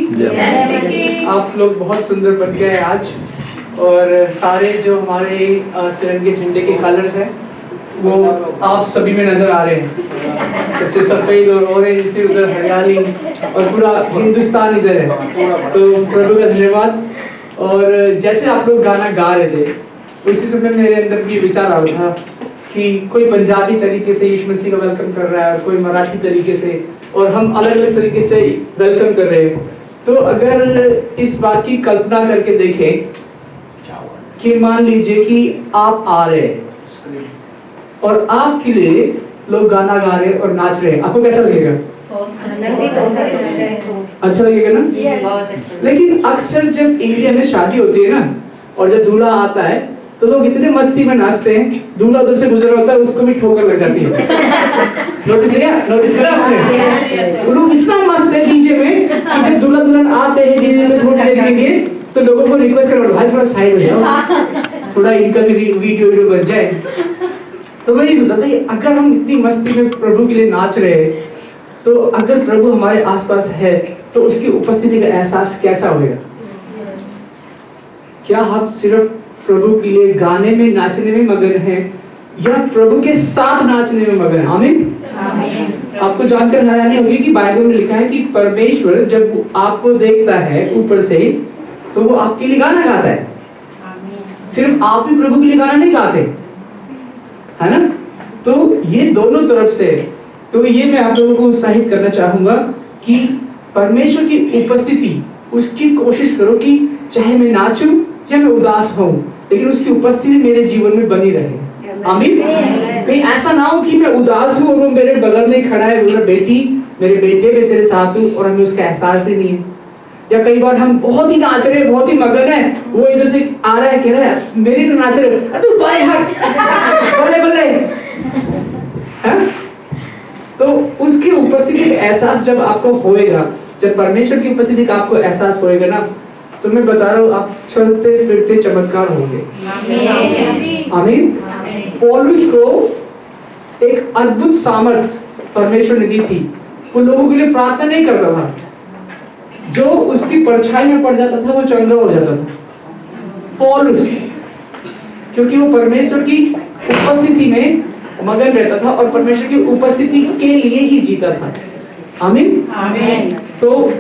की। आप लोग बहुत सुंदर बन गए आज, और सारे जो हमारे तिरंगे झंडे के कलर्स हैं वो आप सभी में नजर आ रहे हैं, जैसे सफेद और ऑरेंज, फिर उधर हरियाली और पूरा हिंदुस्तान इधर है। तो प्रभु का धन्यवाद। और जैसे आप लोग गाना गा रहे थे, उसी समय मेरे अंदर भी विचार आ रहा था कि कोई पंजाबी तरीके से यीशु मसीह का वेलकम कर रहा है, कोई मराठी तरीके से, और हम अलग अलग तरीके से वेलकम कर रहे हैं। तो अगर इस बात की कल्पना करके देखें कि मान लीजिए कि आप आ रहे हैं और आपके लिए लोग गाना गा रहे हैं और नाच रहे हैं, आपको कैसा लगेगा? अच्छा लगेगा ना? लेकिन अक्सर जब इंडिया में शादी होती है ना, और जब दूल्हा आता है तो लोग इतने मस्ती में नाचते हैं, दूल्हा उधर से गुजर होता है उसको भी ठोकर लग जाती है। नोटिस करा आपने? वो लोग इतना मस्त है डीजे में कि जब दूल्हा दुल्हन आते हैं डीजे में थोड़ी देर के लिए, तो लोगों को रिक्वेस्ट करो भाई थोड़ा साइड हो जाओ, थोड़ा इनका भी वीडियो बन जाए। तो मैं ये सोचा था कि अगर हम इतनी मस्ती में प्रभु के लिए नाच रहे हैं, तो अगर प्रभु हमारे आसपास है तो उसकी उपस्थिति का एहसास कैसा होगा? क्या हम सिर्फ प्रभु के लिए गाने में नाचने में मगन हैं, या प्रभु के साथ नाचने में मगन हैं? आमीन। आपको जानकर हैरानी होगी कि बाइबल में लिखा है कि परमेश्वर जब आपको देखता है ऊपर से, तो वो आपके लिए गाना गाता है। सिर्फ आप ही प्रभु के लिए गाना नहीं गाते, है ना? तो ये दोनों तरफ से। तो ये मैं आप लोगों को उत्साहित करना चाहूंगा कि परमेश्वर की उपस्थिति, उसकी कोशिश करो कि चाहे मैं नाचूं या मैं उदास हूं, लेकिन उसकी उपस्थिति मेरे जीवन में बनी रहे। आमीन। कहीं ऐसा ना हो कि मैं उदास हूं और वो मेरे बगल में खड़ा है, बोला बेटी मेरे बेटे मैं तेरे साथ हूं, और हमें उसका एहसास ही नहीं है। या कई बार हम बहुत ही नाच रहे हैं, बहुत ही मगन है, वो इधर से आ रहा है, कह रहा है मेरे लिए नाच रहे हो, तू बाएं हट, बल्ले बल्ले, हैं? तो उसकी उपस्थिति का एहसास जब आपको होएगा, जब परमेश्वर की उपस्थिति का आपको एहसास होएगा ना, तो मैं बता रहा हूँ आप चलते फिरते चमत्कार होंगे। आमीन। पौलुस को एक अद्भुत सामर्थ परमेश्वर ने दी थी। वो लोगों के लिए प्रार्थना नहीं करता था, जो उसकी परछाई में पड़ जाता था वो चंगा हो जाता था। पौलुस, क्योंकि वो परमेश्वर की उपस्थिति में मगन रहता था और परमेश्वर की उपस्थिति के लिए ही जीता था। आमीन। आमीन। तो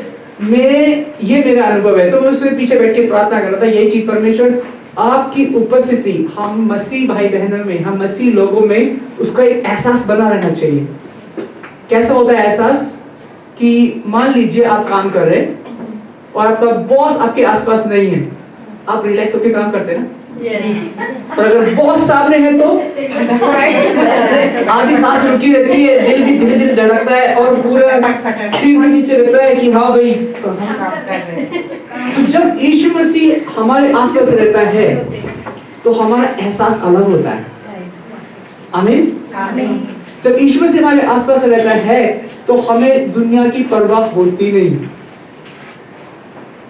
ये मेरा अनुभव है। तो मैं उसके पीछे बैठ के प्रार्थना कर रहा था ये कि परमेश्वर आपकी उपस्थिति हम मसीह भाई बहनों में, हम मसीह लोगों में उसका एक एहसास बना रहना चाहिए। कैसा होता है एहसास? कि मान लीजिए आप काम कर रहे हैं और आपका बॉस आपके आसपास नहीं है, आप रिलैक्स होकर काम करते हैं ना? और अगर बॉस सामने है तो आधी सांस रुकी रहती है, दिल भी धीरे धीरे धड़कता है और पूरा सिर भी नीचे रहता है कि हाँ भाई। तो जब यीशु मसीह हमारे आसपास रहता है तो हमारा एहसास अलग होता है। आमीन। जब यीशु मसीह हमारे आसपास रहता है तो हमें दुनिया की परवाह होती नहीं,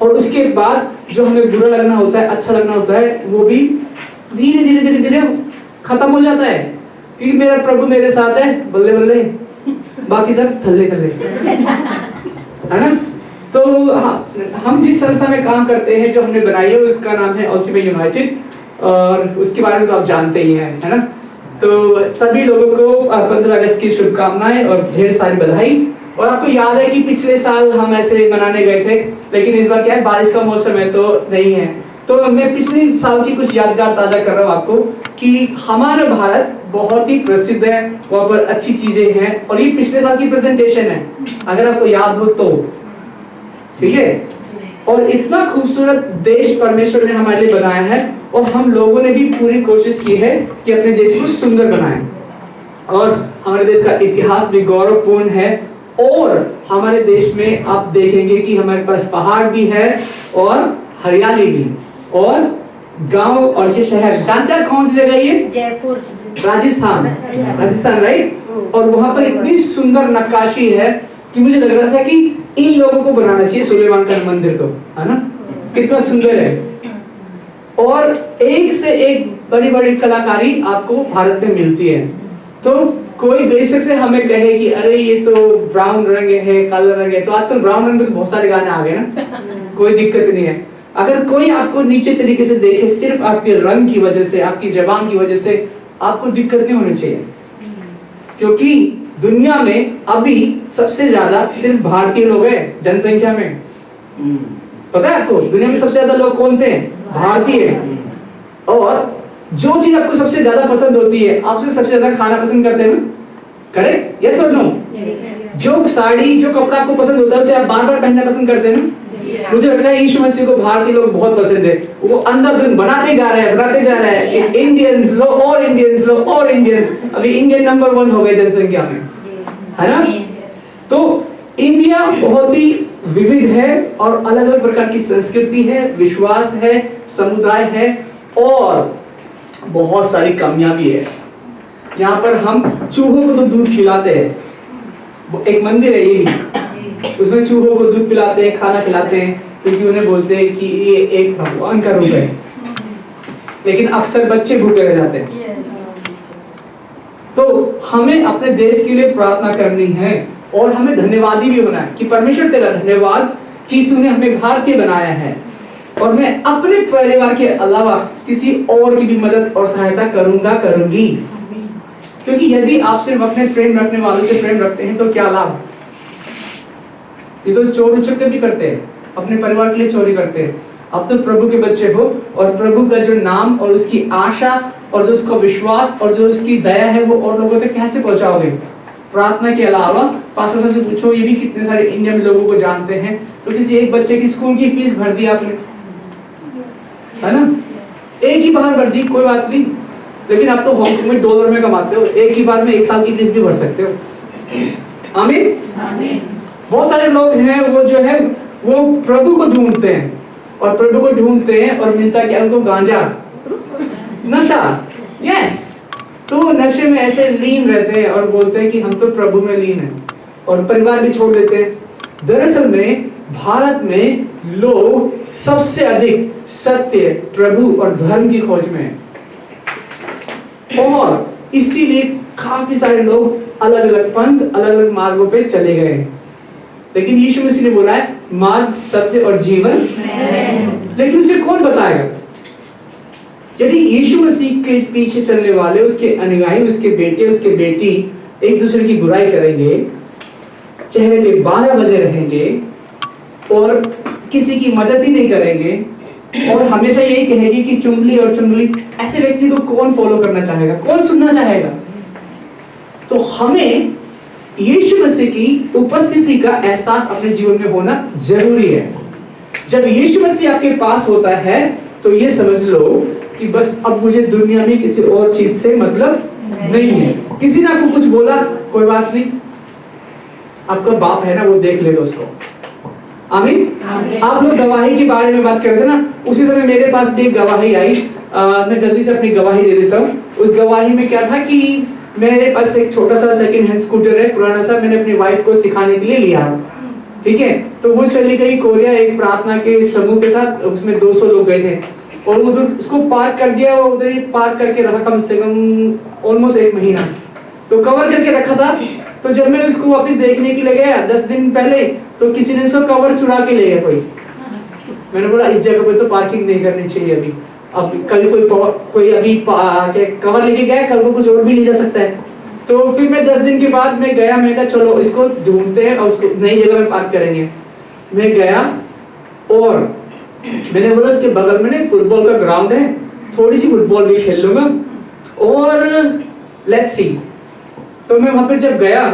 और उसके बाद जो हमें बुरा लगना होता है, अच्छा लगना होता है, वो भी धीरे धीरे धीरे धीरे खत्म हो जाता है, क्योंकि मेरा प्रभु मेरे साथ है, बल्ले बल्ले, बाकी सब थल्ले थल्ले, है ना? तो हम जिस संस्था में काम करते हैं, जो हमने बनाई है, उसका नाम है अल्टीमेट यूनाइटेड, और उसके बारे में तो आप जानते ही हैं, है ना? तो सभी लोगों को 15 अगस्त की शुभकामनाएं और ढेर सारी बधाई। और आपको याद है कि पिछले साल हम ऐसे मनाने गए थे, लेकिन इस बार क्या है, बारिश का मौसम है तो नहीं है। तो मैं पिछले साल की कुछ यादगार ताजा कर रहा हूँ आपको कि हमारा भारत बहुत ही प्रसिद्ध है, वहाँ पर अच्छी चीजें हैं, और ये पिछले साल की प्रेजेंटेशन है, अगर आपको याद हो तो, ठीक है? और इतना खूबसूरत देश परमेश्वर ने हमारे लिए बनाया है, और हम लोगों ने भी पूरी कोशिश की है कि अपने देश को सुंदर बनाएं। और हमारे देश का इतिहास भी गौरवपूर्ण है, और हमारे देश में आप देखेंगे कि हमारे पास पहाड़ भी है और हरियाली भी, और गांव और शहर। जानते हैं कौन सी जगह ये? जयपुर, राजस्थान राइट? और वहां पर इतनी सुंदर नक्काशी है कि मुझे लग रहा था कि इन लोगों को बनाना चाहिए सुलेमान का मंदिर को, है ना? कितना सुंदर है, और एक से एक बड़ी बड़ी कलाकारी आपको भारत में मिलती है। तो कोई बेशक से हमें कहे कि अरे ये तो ब्राउन रंग है, काला रंग है, तो आजकल ब्राउन रंग में तो बहुत सारे गाने आ गए ना, कोई दिक्कत नहीं है। अगर कोई आपको नीचे तरीके से देखे सिर्फ आपके रंग की वजह से, आपकी जबान की वजह से, आपको दिक्कत नहीं होनी चाहिए। क्योंकि दुनिया में अभी सबसे ज्यादा सिर्फ भारतीय लोग हैं जनसंख्या में। पता है आपको दुनिया में सबसे ज्यादा लोग कौन से हैं? भारतीय। और जो चीज आपको सबसे ज्यादा पसंद होती है, आपसे सबसे ज्यादा खाना पसंद करते हैं ना, करेक्ट? यस और नो? जो साड़ी, जो कपड़ा आपको पसंद होता है उसे आप बार बार पहनना पसंद करते हैं ना। मुझे लगता है यीशु मसीह को भारतीय लोग बहुत पसंद है। वो अंधाधुंध बनाते जा रहे हैं इंडियंस लो और इंडियंस लो और इंडियंस। अभी इंडियन नंबर 1 हो गए जनसंख्या में, है ना? तो इंडिया बहुत ही विविध है और अलग अलग प्रकार की संस्कृति है, विश्वास है, समुदाय है और बहुत सारी कमियां भी है। यहाँ पर हम चूहों को तो दूध खिलाते हैं, एक मंदिर है ये भी, उसमें चूहों को दूध पिलाते हैं, खाना खिलाते हैं, क्योंकि उन्हें बोलते हैं कि ये एक भगवान का रूप है। लेकिन अक्सर बच्चे भूखे रह जाते हैं। तो हमें अपने देश के लिए प्रार्थना करनी है और हमें धन्यवादी भी होना है कि परमेश्वर तेरा धन्यवाद कि तूने हमें भारतीय बनाया है और मैं अपने परिवार के अलावा किसी और की भी मदद और सहायता करूंगी। क्योंकि यदि आप सिर्फ अपने प्रेम रखने वालों से प्रेम रखते हैं तो क्या लाभ? ये तो चोर उचक्के भी करते हैं, अपने परिवार के लिए चोरी करते हैं। अब तो प्रभु के बच्चे हो और प्रभु का जो नाम और उसकी आशा और जो उसका विश्वास और जो उसकी दया है वो और लोगों तक कैसे पहुंचाओगे? प्रार्थना के अलावा पास्टर साहब से पूछो, ये भी कितने सारे इंडिया में लोगों को जानते हैं, तो किसी एक बच्चे की स्कूल की फीस भर दी आपने, है ना? एक ही बार भर दी, कोई बात नहीं, लेकिन आप तो हांगकांग में डॉलर में कमाते हो, एक ही बार में 1 साल की फीस भी भर सकते हो। आमीन। बहुत सारे लोग हैं वो जो है वो प्रभु को ढूंढते हैं और प्रभु को ढूंढते हैं और मिलता क्या उनको? गांजा, नशा। यस, तो नशे में ऐसे लीन रहते हैं और बोलते हैं कि हम तो प्रभु में लीन हैं और परिवार भी छोड़ देते हैं। दरअसल में भारत में लोग सबसे अधिक सत्य, प्रभु और धर्म की खोज में हैं और इसीलिए काफी सारे लोग अलग अलग पंथ, अलग अलग मार्गों पे चले गए। लेकिन यीशु मसीह ने बोला है मार्ग, सत्य और जीवन, लेकिन उसे कौन बताएगा? यदि यीशु मसीह के पीछे चलने वाले, उसके अनुयायी, उसके बेटे, उसके बेटी एक दूसरे की बुराई करेंगे, चेहरे पे 12 बजे रहेंगे और किसी की मदद ही नहीं करेंगे और हमेशा यही कहेगी कि चुंगली और चुंगली, ऐसे व्यक्ति को कौन फॉलो करना चाहेगा? कौन सुनना चाहेगा? तो हमें यीशु मसीह की उपस्थिति का एहसास अपने जीवन में होना जरूरी है। जब यीशु मसीह आपके पास होता है तो ये समझ लो कि बस अब मुझे दुनिया में किसी और चीज से मतलब नहीं है। किसी ने आपको कुछ बोला, कोई बात नहीं, आपका बाप है ना, वो देख लेगा उसको। आमीन। आप लोग गवाही के बारे में बात कर रहे थे ना, उसी समय मेरे पास भी एक गवाही आई। मैं जल्दी से अपनी गवाही दे देता हूँ। उस गवाही में क्या था कि मेरे पास एक छोटा सा सेकंड हैंड स्कूटर है, पुराना सा, मैंने अपनी वाइफ को सिखाने के लिए लिया, ठीक है? तो वो चली गई कोरिया एक प्रार्थना के समूह के साथ, उसमें 200 लोग गए थे और उधर उसको पार्क कर दिया। वो उधर ही पार्क करके रखा कम से कम ऑलमोस्ट 1 महीना, तो कवर करके रखा था। तो जब मैं उसको वापस देखने के लिए गया 10 दिन पहले, तो किसी ने उसको कवर चुरा के ले गया कोई। मैंने बोला इस जगह पे तो पार्किंग नहीं करनी चाहिए अभी, अब कल कोई अभी कवर लेके गया, कल को कुछ और भी ले जा सकता है। तो फिर मैं 10 दिन के बाद मैं गया, मैं कहा चलो इसको ढूंढते हैं और उसको नई जगह में पार्क करेंगे। मैं गया और मैंने बोला उसके बगल में ना फुटबॉल का ग्राउंड है, थोड़ी सी फुटबॉल भी खेल लूंगा और लेट्स सी। तो मैं वहां पर जब गया,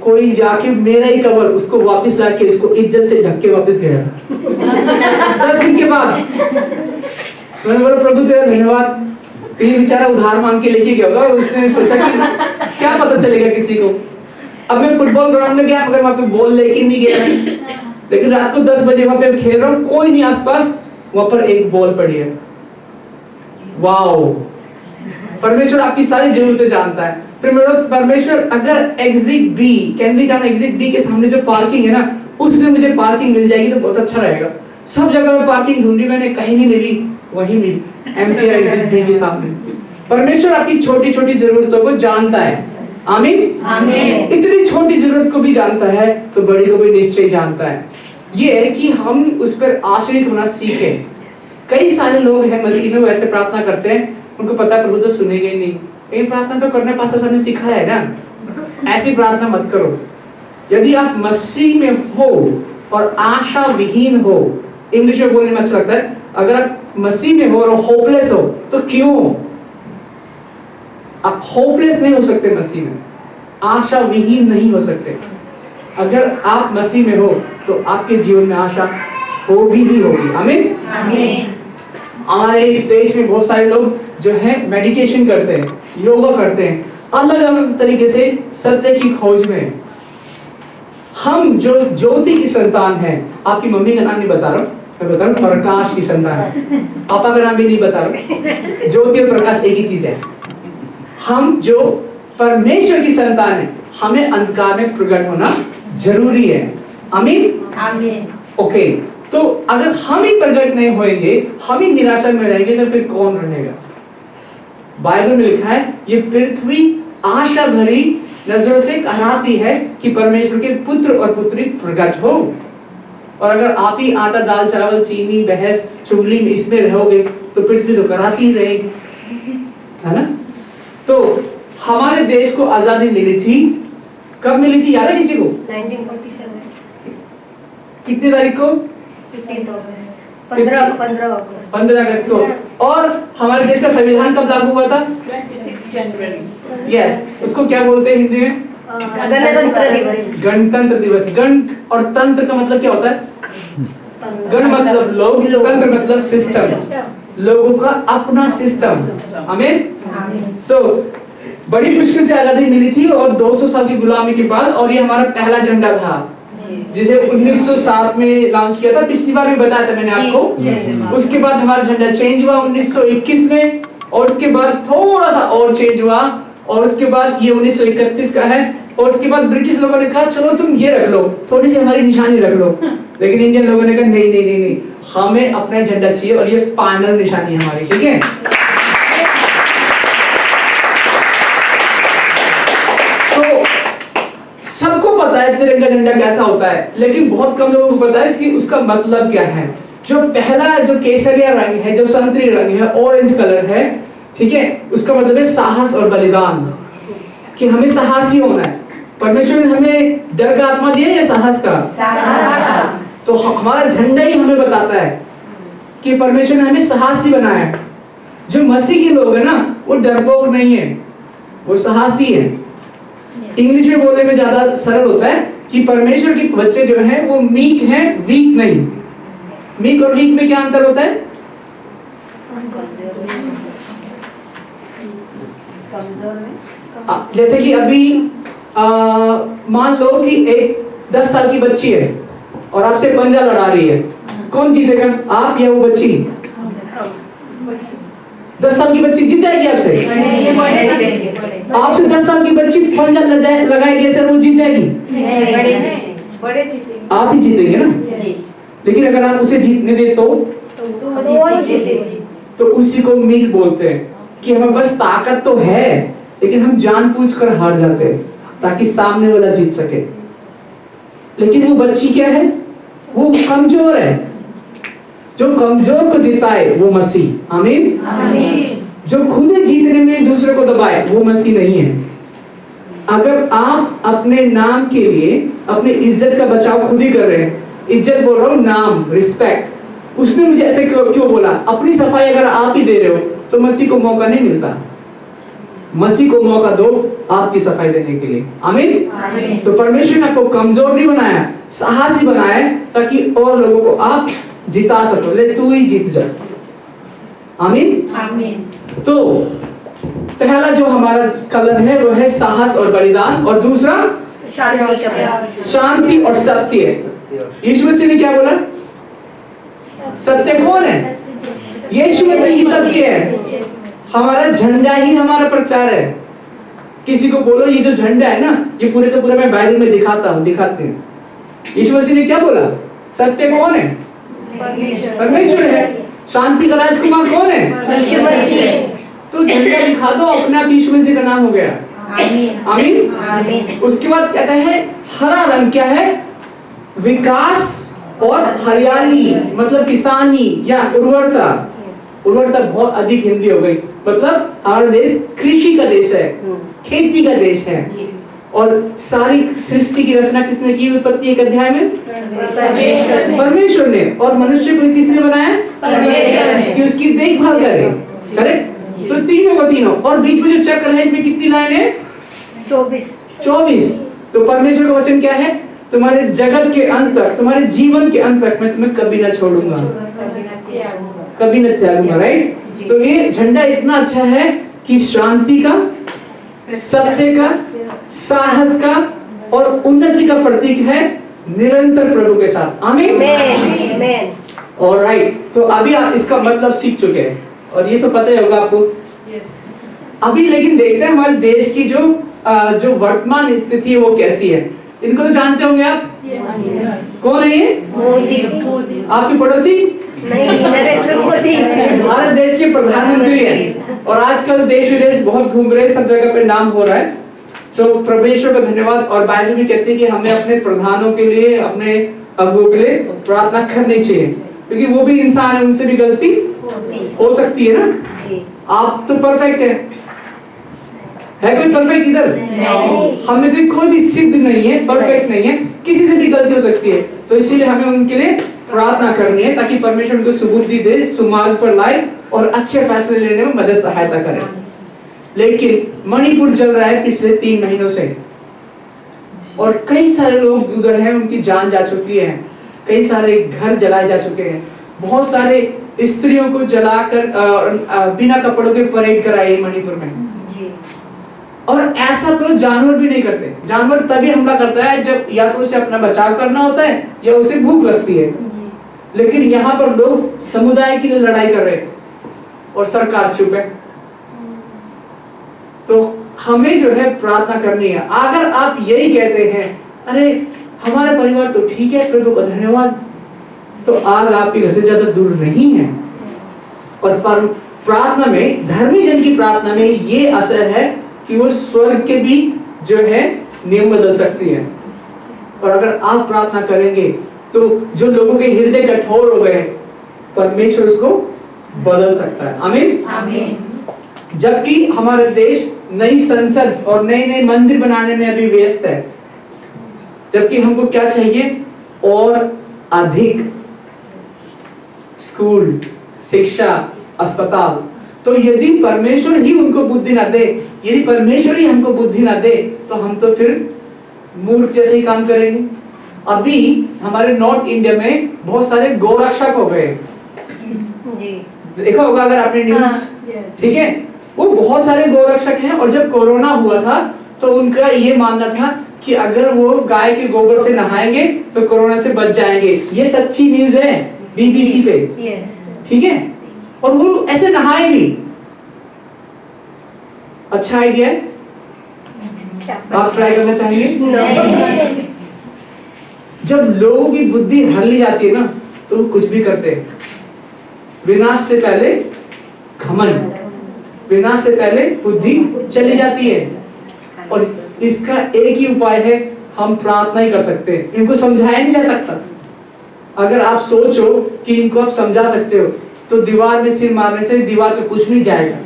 कोई जाके मेरा ही कवर उसको वापस लाके उसको इज्जत से ढक के वापस गया 10 दिन के बाद। मैंने बोला प्रभु तेरा धन्यवाद, ये बेचारा उधार मांग के लेके गया होगा, उसने सोचा कि क्या पता चलेगा किसी को। अब मैं फुटबॉल ग्राउंड में गया, मगर वहां पे बॉल लेके नहीं गया, लेकिन रात को 10 बजे वहां पे खेल रहा हूँ, कोई नहीं आसपास, वहां पर एक बॉल पड़ी है। वाओ, परमेश्वर आपकी सारी जरूरतें जानता है। फिर मेरा परमेश्वर अगर exit B, candy town exit B के सामने जो पार्किंग है ना, उसमें मुझे पार्किंग मिल जाएगी तो बहुत अच्छा रहेगा। सब जगह में पार्किंग ढूंढी मैंने, कहीं नहीं मिली, वहीं मिली, एमटीआर एग्जिट बी के सामने। परमेश्वर आपकी छोटी छोटी जरूरतों को जानता है। आमीन आमीन। इतनी छोटी जरूरत को भी जानता है तो बड़ी को भी निश्चय जानता है। ये है कि हम उस पर आश्रित होना सीखें। कई सारे लोग हैं मसीह में वैसे प्रार्थना करते हैं, उनको पता है प्रभु तो सुनेंगे ही नहीं, लेकिन प्रार्थना तो करने पास हमने सिखाया है ना। ऐसी प्रार्थना मत करो। यदि आप मसीह में हो और आशा विहीन हो, इंग्लिश में बोलने में अच्छा लगता है, अगर आप मसीह में हो और होपलेस हो तो क्यों? आप होपलेस नहीं हो सकते मसीह में, आशा विहीन नहीं हो सकते। अगर आप मसीह में हो तो आपके जीवन में आशा होगी ही होगी। आमीन आमीन। हमारे देश में बहुत सारे लोग जो है मेडिटेशन करते हैं, योगा करते हैं, अलग अलग तरीके से सत्य की खोज में। हम जो ज्योति की संतान है, आपकी मम्मी का नाम नहीं बता रहा हूँ, मैं बता रहा हूँ प्रकाश की संतान है। पापा का नाम भी नहीं बता रहा, ज्योति और प्रकाश एक ही चीज है। हम जो परमेश्वर की संतान है, हमें अंधकार में प्रकट होना जरूरी है। आमीन आमीन। ओके, तो अगर हम ही प्रकट नहीं होंगे, हम ही निराशा में रहेंगे, तो फिर कौन रहेगा? बाइबल में लिखा है ये पृथ्वी आशा भरी नजरों से कहलाती है कि परमेश्वर के पुत्र और पुत्री प्रकट हो। और अगर आप ही आटा दाल चावल चीनी बहस चुगली में इसमें रहोगे तो पृथ्वी तो कराती ही रहेगी, है ना? तो हमारे देश को आजादी मिली थी, कब मिली थी याद है किसी को? 1947। कितनी तारीख को? 15 अगस्त को। और हमारे देश का संविधान कब लागू हुआ था? 26 जनवरी। यस, उसको क्या बोलते हैं हिंदी में? गणतंत्र दिवस। गणतंत्र दिवस। गण और तंत्र का मतलब क्या होता है? गण मतलब लोग, तंत्र मतलब सिस्टम, लोगों का अपना सिस्टम। आमीन। सो बड़ी मुश्किल से आजादी मिली थी और 200 साल की गुलामी के बाद, और ये हमारा पहला झंडा था जिसे 1907 में लॉन्च किया था। पिछली बार भी बताया था मैंने आपको। उसके बाद हमारा झंडा चेंज हुआ 1921 में, और उसके बाद थोड़ा सा और चेंज हुआ, और उसके बाद ये 1931 का है। और उसके बाद ब्रिटिश लोगों ने कहा चलो तुम ये रख लो, थोड़ी सी हमारी निशानी रख लो, लेकिन इंडियन लोगों ने कहा नहीं नहीं नहीं नहीं, हमें अपना झंडा चाहिए और ये फाइनल निशानी है हमारी, ठीक है? तो सबको पता है तिरंगा झंडा कैसा होता है, लेकिन बहुत कम लोगों को पता है कि उसका मतलब क्या है। जो पहला जो केसरिया रंग है, जो संतरी रंग है, ऑरेंज कलर है, ठीक है, उसका मतलब है साहस और बलिदान, कि हमें साहसी होना है। परमेश्वर ने हमें डर का आत्मा दिया या साहस का? साहस। तो हमारा झंडा ही हमें बताता है कि परमेश्वर ने हमें साहसी बनाया है। जो मसीह के लोग हैं ना, वो डरपोक नहीं है, वो साहसी है। इंग्लिश में बोलने में ज्यादा सरल होता है कि परमेश्वर के बच्चे जो हैं वो मीक हैं, वीक नहीं। मीक और वीक में क्या अंतर होता है? जैसे कि अभी मान लो कि एक 10 साल की बच्ची है और आपसे पंजा लड़ा रही है, कौन जीतेगा, आप या वो बच्ची? 10 साल की बच्ची जीत जाएगी आपसे? आपसे 10 साल की बच्ची पंजा लगाएगी ऐसे, वो जीत जाएगी? आप ही जीतेंगे ना। लेकिन अगर आप उसे जीतने दे तो उसी को मीक बोलते हैं, कि हमें बस ताकत तो है लेकिन हम जानबूझकर हार जाते हैं ताकि सामने वाला जीत सके। लेकिन वो बच्ची क्या है? वो कमजोर है। जो कमजोर को जिताए वो मसीह। आमीन आमीन। जो खुद जीतने में दूसरे को दबाए वो मसीह नहीं है। अगर आप अपने नाम के लिए अपनी इज्जत का बचाव खुद ही कर रहे हैं, इज्जत बोल रहा हूँ, नाम, रिस्पेक्ट, उसने मुझे ऐसे क्यों बोला, अपनी सफाई अगर आप ही दे रहे हो तो मसीह को मौका नहीं मिलता। मसीह को मौका दो आपकी सफाई देने के लिए। आमीन। तो परमेश्वर ने आपको कमजोर नहीं बनाया, साहसी बनाया है, ताकि और लोगों को आप जिता सको। ले तू ही जीत जा। आमीन आमीन। तो पहला जो हमारा कलर है वो है साहस और बलिदान, और दूसरा शांति और सत्य। यीशु मसीह ने क्या बोला? सत्य कौन है? यीशु मसीह ही सत्य है। हमारा झंडा ही हमारा प्रचार है। किसी को बोलो ये जो झंडा है ना, ये पूरे का पूरा मैं बाइबल में दिखाते हैं। यीशु मसीह ने क्या बोला? सत्य कौन है? परमेश्वर है। शांति का राजकुमार कौन है? यीशु मसीह। तो झंडा दिखा दो, अपना यीशु मसीह का नाम हो गया। आमीन। आमीन। उसके बाद कहता है हरा रंग क्या है? विकास और हरियाली, मतलब किसानी या उर्वरता। उर्वरता बहुत अधिक हिंदी हो गई, मतलब हमारा देश कृषि का देश है, खेती का देश है। और सारी सृष्टि की रचना किसने की? उत्पत्ति 1 अध्याय में परमेश्वर ने। और मनुष्य को किसने बनाया? परमेश्वर ने। कि उसकी देखभाल करे। करेक्ट? तो तीनों का तीनों। और बीच में जो चक्र है इसमें कितनी लाइन है? 24। तो परमेश्वर का वचन क्या है? तुम्हारे जगत के अंत तक, तुम्हारे जीवन के अंत तक मैं तुम्हें कभी ना छोड़ूंगा, कभी न त्यागूंगा। राइट? तो ये झंडा इतना अच्छा है कि शांति का, सत्य का, साहस का और उन्नति का प्रतीक है, निरंतर प्रभु के साथ। आमीन। ऑलराइट, तो अभी आप इसका मतलब सीख चुके हैं और ये तो पता ही होगा आपको। अभी लेकिन देखते हैं हमारे देश की जो वर्तमान स्थिति है वो कैसी है। इनको तो जानते होंगे आप। कौन है ये? मोदी। आपके पड़ोसी? नहीं, नरेंद्र मोदी। भारत देश के प्रधानमंत्री हैं और आजकल देश विदेश बहुत घूम रहे हैं, सब जगह पे नाम हो रहा है। तो परमेश्वर का धन्यवाद। और बाइबल भी कहती है कि हमें अपने प्रधानों के लिए, अपने अगुओं के लिए प्रार्थना करनी चाहिए, क्योंकि वो भी इंसान है, उनसे भी गलती हो सकती है ना। आप तो परफेक्ट है कोई परफेक्ट इधर? हम में से कोई भी सिद्ध नहीं है, परफेक्ट नहीं है, किसी से भी गलती हो सकती है। तो इसीलिए हमें उनके लिए प्रार्थना करनी है ताकि परमेश्वर उनको सुबुद्धि दे, सुमार्ग पर लाए और अच्छे फैसले लेने में मदद सहायता करे। लेकिन मणिपुर जल रहा है पिछले 3 महीनों से और कई सारे लोग उधर हैं, उनकी जान जा चुकी है, कई सारे घर जलाए जा चुके हैं, बहुत सारे स्त्रियों को जलाकर बिना कपड़ों के परेड कराई मणिपुर में। और ऐसा तो जानवर भी नहीं करते। जानवर तभी हमला करता है जब या तो उसे अपना बचाव करना होता है या उसे भूख लगती है। लेकिन यहाँ पर लोग समुदाय के लिए लड़ाई कर रहे हैं और सरकार चुप है। तो हमें जो है प्रार्थना करनी है। अगर आप यही कहते हैं अरे हमारा परिवार तो ठीक है, प्रभु का धन्यवाद, तो आग आपके घर से ज्यादा दूर नहीं है। और प्रार्थना में, धर्मी जन की प्रार्थना में ये असर है कि वो स्वर्ग के भी जो है नियम बदल सकती है। और अगर आप प्रार्थना करेंगे तो जो लोगों के हृदय कठोर हो गए, परमेश्वर उसको बदल सकता है। आमीन। जबकि हमारा देश नई संसद और नए मंदिर बनाने में अभी व्यस्त है, जबकि हमको क्या चाहिए? और अधिक स्कूल, शिक्षा, अस्पताल। तो यदि परमेश्वर ही उनको बुद्धि ना दे, यदि परमेश्वर ही हमको बुद्धि ना दे, तो हम तो फिर मूर्ख जैसे ही काम करेंगे। अभी हमारे नॉर्थ इंडिया में बहुत सारे गोरक्षक हो गए, देखा होगा अगर आपने न्यूज़। ठीक है, वो बहुत सारे गोरक्षक हैं और जब कोरोना हुआ था तो उनका ये मानना था कि अगर वो गाय के गोबर से नहाएंगे तो कोरोना से बच जाएंगे। ये सच्ची न्यूज़ है, बीबीसी पे। ठीक है, और वो ऐसे नहाए भी। अच्छा आइडिया है, आप ट्राई करना चाहेंगे? जब लोगों की बुद्धि हर ली जाती है ना तो वो कुछ भी करते हैं। विनाश से पहले घमंड, विनाश से पहले बुद्धि चली जाती है। और इसका एक ही उपाय है, हम प्रार्थना ही कर सकते हैं। इनको समझाया नहीं जा सकता। अगर आप सोचो कि इनको आप समझा सकते हो तो दीवार में सिर मारने से दीवार पे कुछ नहीं जाएगा।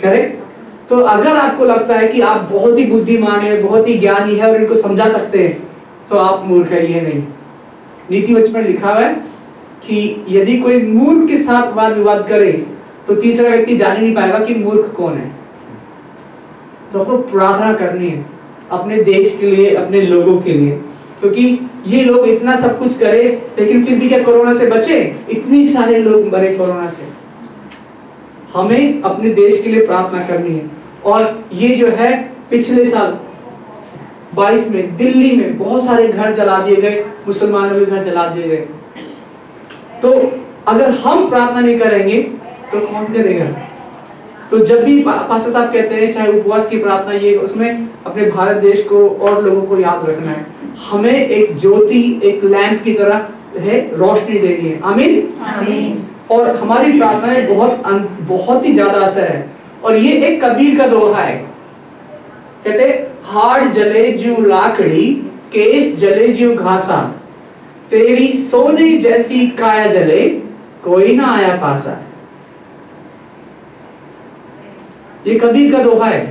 करेक्ट? तो अगर आपको लगता है कि आप बहुत ही बुद्धिमान है, बहुत ही ज्ञानी है और इनको समझा सकते हैं, तो आप मूर्ख है। ये नहीं, नीति वचन में लिखा हुआ है कि यदि कोई मूर्ख के साथ वाद विवाद करे तो तीसरा व्यक्ति जान ही नहीं पाएगा कि मूर्ख कौन है। तो आपको प्रार्थना करनी है अपने देश के लिए, अपने लोगों के लिए, क्योंकि ये लोग इतना सब कुछ करे लेकिन फिर भी क्या कोरोना से बचे? इतनी सारे लोग मरे कोरोना से। हमें अपने देश के लिए प्रार्थना करनी है। और ये जो है पिछले साल 22 में दिल्ली में बहुत सारे घर जला दिए गए, मुसलमानों के घर जला दिए गए। तो अगर हम प्रार्थना नहीं करेंगे तो कौन करेगा? तो जब भी पास्टर साहब कहते हैं चाहे उपवास की प्रार्थना, ये उसमें अपने भारत देश को और लोगों को याद रखना है। हमें एक ज्योति, एक लैंप की तरह है रोशनी देनी है। आमीन। और हमारी प्रार्थना में बहुत ही ज्यादा असर है। और ये एक कबीर का दोहा है, कहते हाड़ जले ज्यों लाकड़ी, केस जले ज्यों घासा, तेरी सोने जैसी काया जले, कोई ना आया पासा। ये कबीर का दोहा है।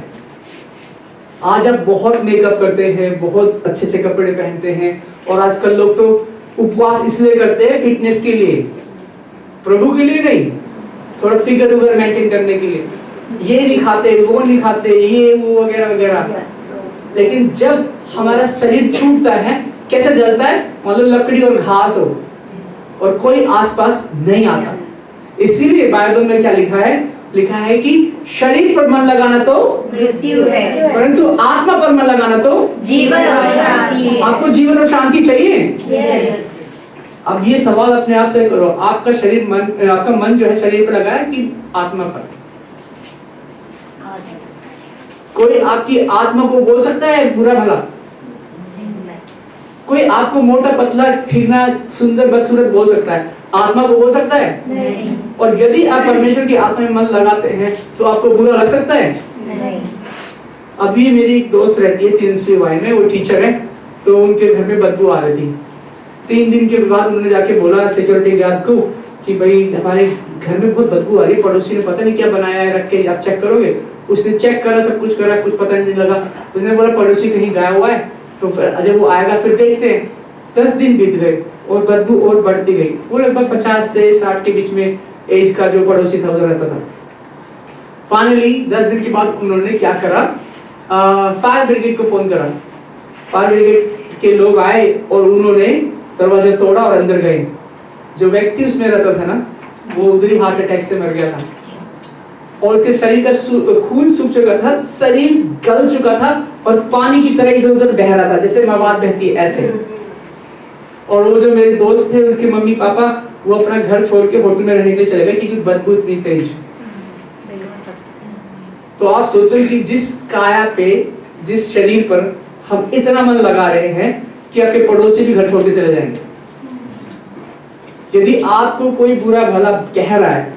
आज आप बहुत मेकअप करते हैं, बहुत अच्छे से कपड़े पहनते हैं, और आजकल लोग तो उपवास इसलिए करते हैं फिटनेस के लिए, प्रभु के लिए नहीं, थोड़ा फिगर उगर मेंटेन करने के लिए। ये नहीं खाते, वो नहीं खाते, ये वो वगैरह वगैरह। लेकिन जब हमारा शरीर छूटता है, कैसे जलता है? मतलब लकड़ी और घास हो और कोई आसपास नहीं आता। इसीलिए बाइबल में क्या लिखा है? लिखा है कि शरीर पर मन लगाना तो मृत्यु है, परंतु आत्मा पर मन लगाना तो जीवन और शांति है। आपको जीवन और शांति चाहिए? यस। अब ये सवाल अपने आप से करो, आपका आपका मन जो है शरीर पर लगा है कि आत्मा पर? कोई आपकी आत्मा को बोल सकता है बुरा भला? कोई आपको मोटा पतला ठीकना सुंदर बदसूरत बोल सकता है, आत्मा को बोल सकता है? नहीं। और यदि आप परमेश्वर की आत्मा में मन लगाते हैं तो आपको बुरा लग सकता है? नहीं। अभी मेरी एक दोस्त रहती है 300 में, वो टीचर है, तो उनके घर में बदबू आ रही थी। 3 दिन के बाद उन्होंने जाके बोला सिक्योरिटी गार्ड को कि भाई हमारे घर में बहुत बदबू आ रही है, पड़ोसी ने पता नहीं क्या बनाया है रख के, आप चेक करोगे? उसने चेक करा, सब कुछ करा, कुछ पता नहीं लगा। उसने बोला पड़ोसी कहीं गायब हुआ है, तो जब वो आएगा फिर देखते हैं। 10 दिन बीत गए और बदबू और बढ़ती गई। वो लगभग 50 से 60 के बीच में एज का जो पड़ोसी था उधर रहता था। फाइनली 10 दिन के बाद उन्होंने क्या करा, फायर ब्रिगेड को फोन करा। फायर ब्रिगेड के लोग आए और उन्होंने दरवाजा तोड़ा और अंदर गए। जो व्यक्ति उसमें रहता था ना, वो उधर ही हार्ट अटैक से मर गया था, और उसके शरीर का खून सूख चुका था, शरीर गल चुका था और पानी की तरह इधर उधर बह रहा था, जैसे मवाद बहती है ऐसे। और वो जो मेरे दोस्त थे, उनके मम्मी पापा, वो अपना घर छोड़ के होटल में रहने के लिए चले गए क्योंकि बदबू इतनी तेज। तो आप सोचो कि जिस काया पे, जिस शरीर पर हम इतना मन लगा रहे हैं कि आपके पड़ोसी भी घर छोड़ के चले जाएंगे। यदि आपको कोई बुरा भला कह रहा है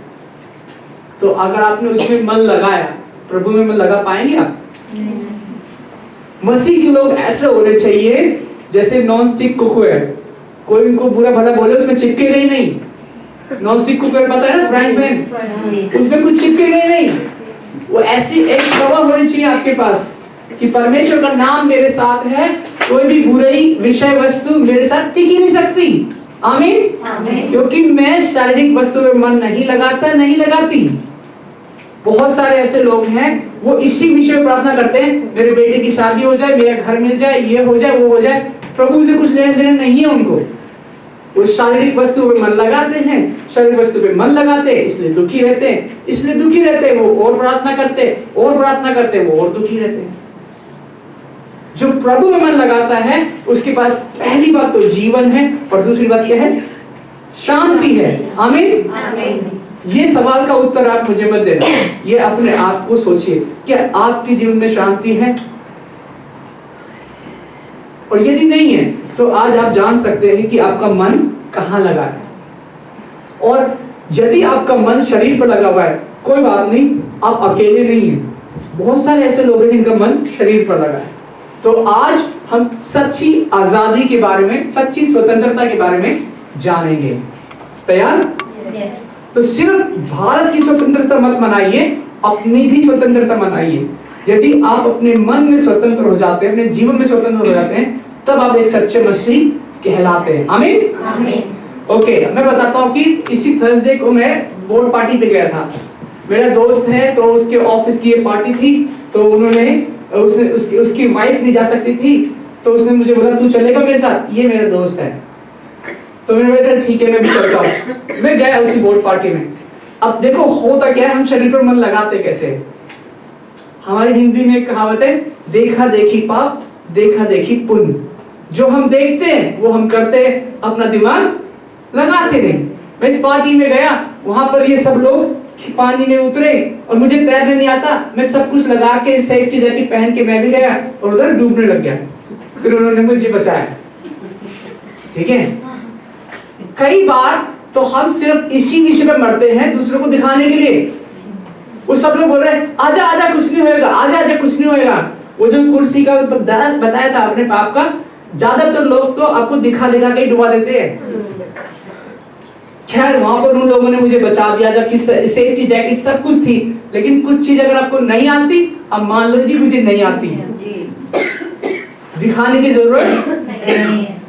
तो अगर आपने उसमें मन लगाया, प्रभु में मन लगा पाएंगे आप? मसीह के लोग ऐसे होने चाहिए जैसे नॉन स्टिक कुकर। कोई उनको बुरा भला बोले उसमें चिपकेगा ही नहीं। नॉन स्टिक कुकर पता है ना, फ्राइंग पैन, उसमें कुछ चिपकेगा ही नहीं। वो ऐसी एक गवाह होनी चाहिए आपके पास कि परमेश्वर का नाम मेरे साथ है, कोई भी बुरी विषय वस्तु मेरे साथ टिक ही नहीं सकती। आमीन। क्योंकि मैं शारीरिक वस्तु में मन नहीं लगाती। बहुत सारे ऐसे लोग हैं, वो इसी विषय में प्रार्थना करते हैं, मेरे बेटे की शादी हो जाए, मेरा घर मिल जाए, ये हो जाए, वो हो जाए। प्रभु से कुछ लेने देने नहीं है उनको। वो शारीरिक वस्तु पे मन लगाते हैं, शारीरिक वस्तु पे मन लगाते हैं, इसलिए दुखी रहते हैं, वो और प्रार्थना करते, वो और दुखी रहते हैं। जो प्रभु में मन लगाता है उसके पास पहली बात तो जीवन है और दूसरी बात क्या है? शांति है। आमीन। ये सवाल का उत्तर आप मुझे मत देना, ये अपने आप को सोचिए, क्या आपके जीवन में शांति है? और यदि नहीं है तो आज आप जान सकते हैं कि आपका मन कहाँ लगा है। और यदि आपका मन शरीर पर लगा हुआ है, कोई बात नहीं, आप अकेले नहीं हैं। बहुत सारे ऐसे लोग हैं जिनका मन शरीर पर लगा है। तो आज हम सच्ची आजादी के बारे में, सच्ची स्वतंत्रता के बारे में जानेंगे। तैयार? तो सिर्फ भारत की स्वतंत्रता मत मनाइए, अपनी भी स्वतंत्रता मनाइए। यदि आप अपने मन में स्वतंत्र हो जाते हैं, अपने जीवन में स्वतंत्र हो जाते हैं, तब आप एक सच्चे मसीह कहलाते हैं। आमीन। ओके, मैं बताता हूँ कि इसी थर्सडे को मैं बोर्ड पार्टी पे गया था। मेरा दोस्त है, तो उसके ऑफिस की ये पार्टी थी, तो उसकी वाइफ नहीं जा सकती थी, तो उसने मुझे बोला तू चलेगा मेरे साथ? ये मेरा दोस्त है। तो मैंने बोला ठीक है, मैं भी चलता हूँ। मैं गया उसी बोर्ड पार्टी में। अब देखो होता क्या है, हम शरीर पर मन लगाते कैसे? हमारी हिंदी में एक कहावत है, देखा देखी पाप, देखा देखी पुण्य। जो हम देखते हैं वो हम करते हैं, अपना दिमाग लगाते नहीं। मैं इस पार्टी में गया, वहां पर ये सब लोग पानी में उतरे और मुझे तैरने नहीं आता। मैं सब कुछ लगा के सेफ्टी जैकेट पहन के मैं भी गया और उधर डूबने लग गया। फिर उन्होंने मुझे बचाया। ठीक है, कई बार तो हम सिर्फ इसी विषय पे मरते हैं दूसरों को दिखाने के लिए। वो सब लोग बोल रहे हैं आजा आजा कुछ नहीं होएगा, आजा आजा कुछ नहीं होएगा। वो जो कुर्सी का बताया था अपने पाप का, ज्यादातर लोग तो आपको दिखा दिखा के डुबा देते हैं। खैर वहां पर उन लोगों ने मुझे बचा दिया जबकि सेफ्टी जैकेट सब कुछ थी, लेकिन कुछ चीज अगर आपको नहीं आती, अब मान लो जी मुझे नहीं आती, दिखाने की जरूरत नहीं है।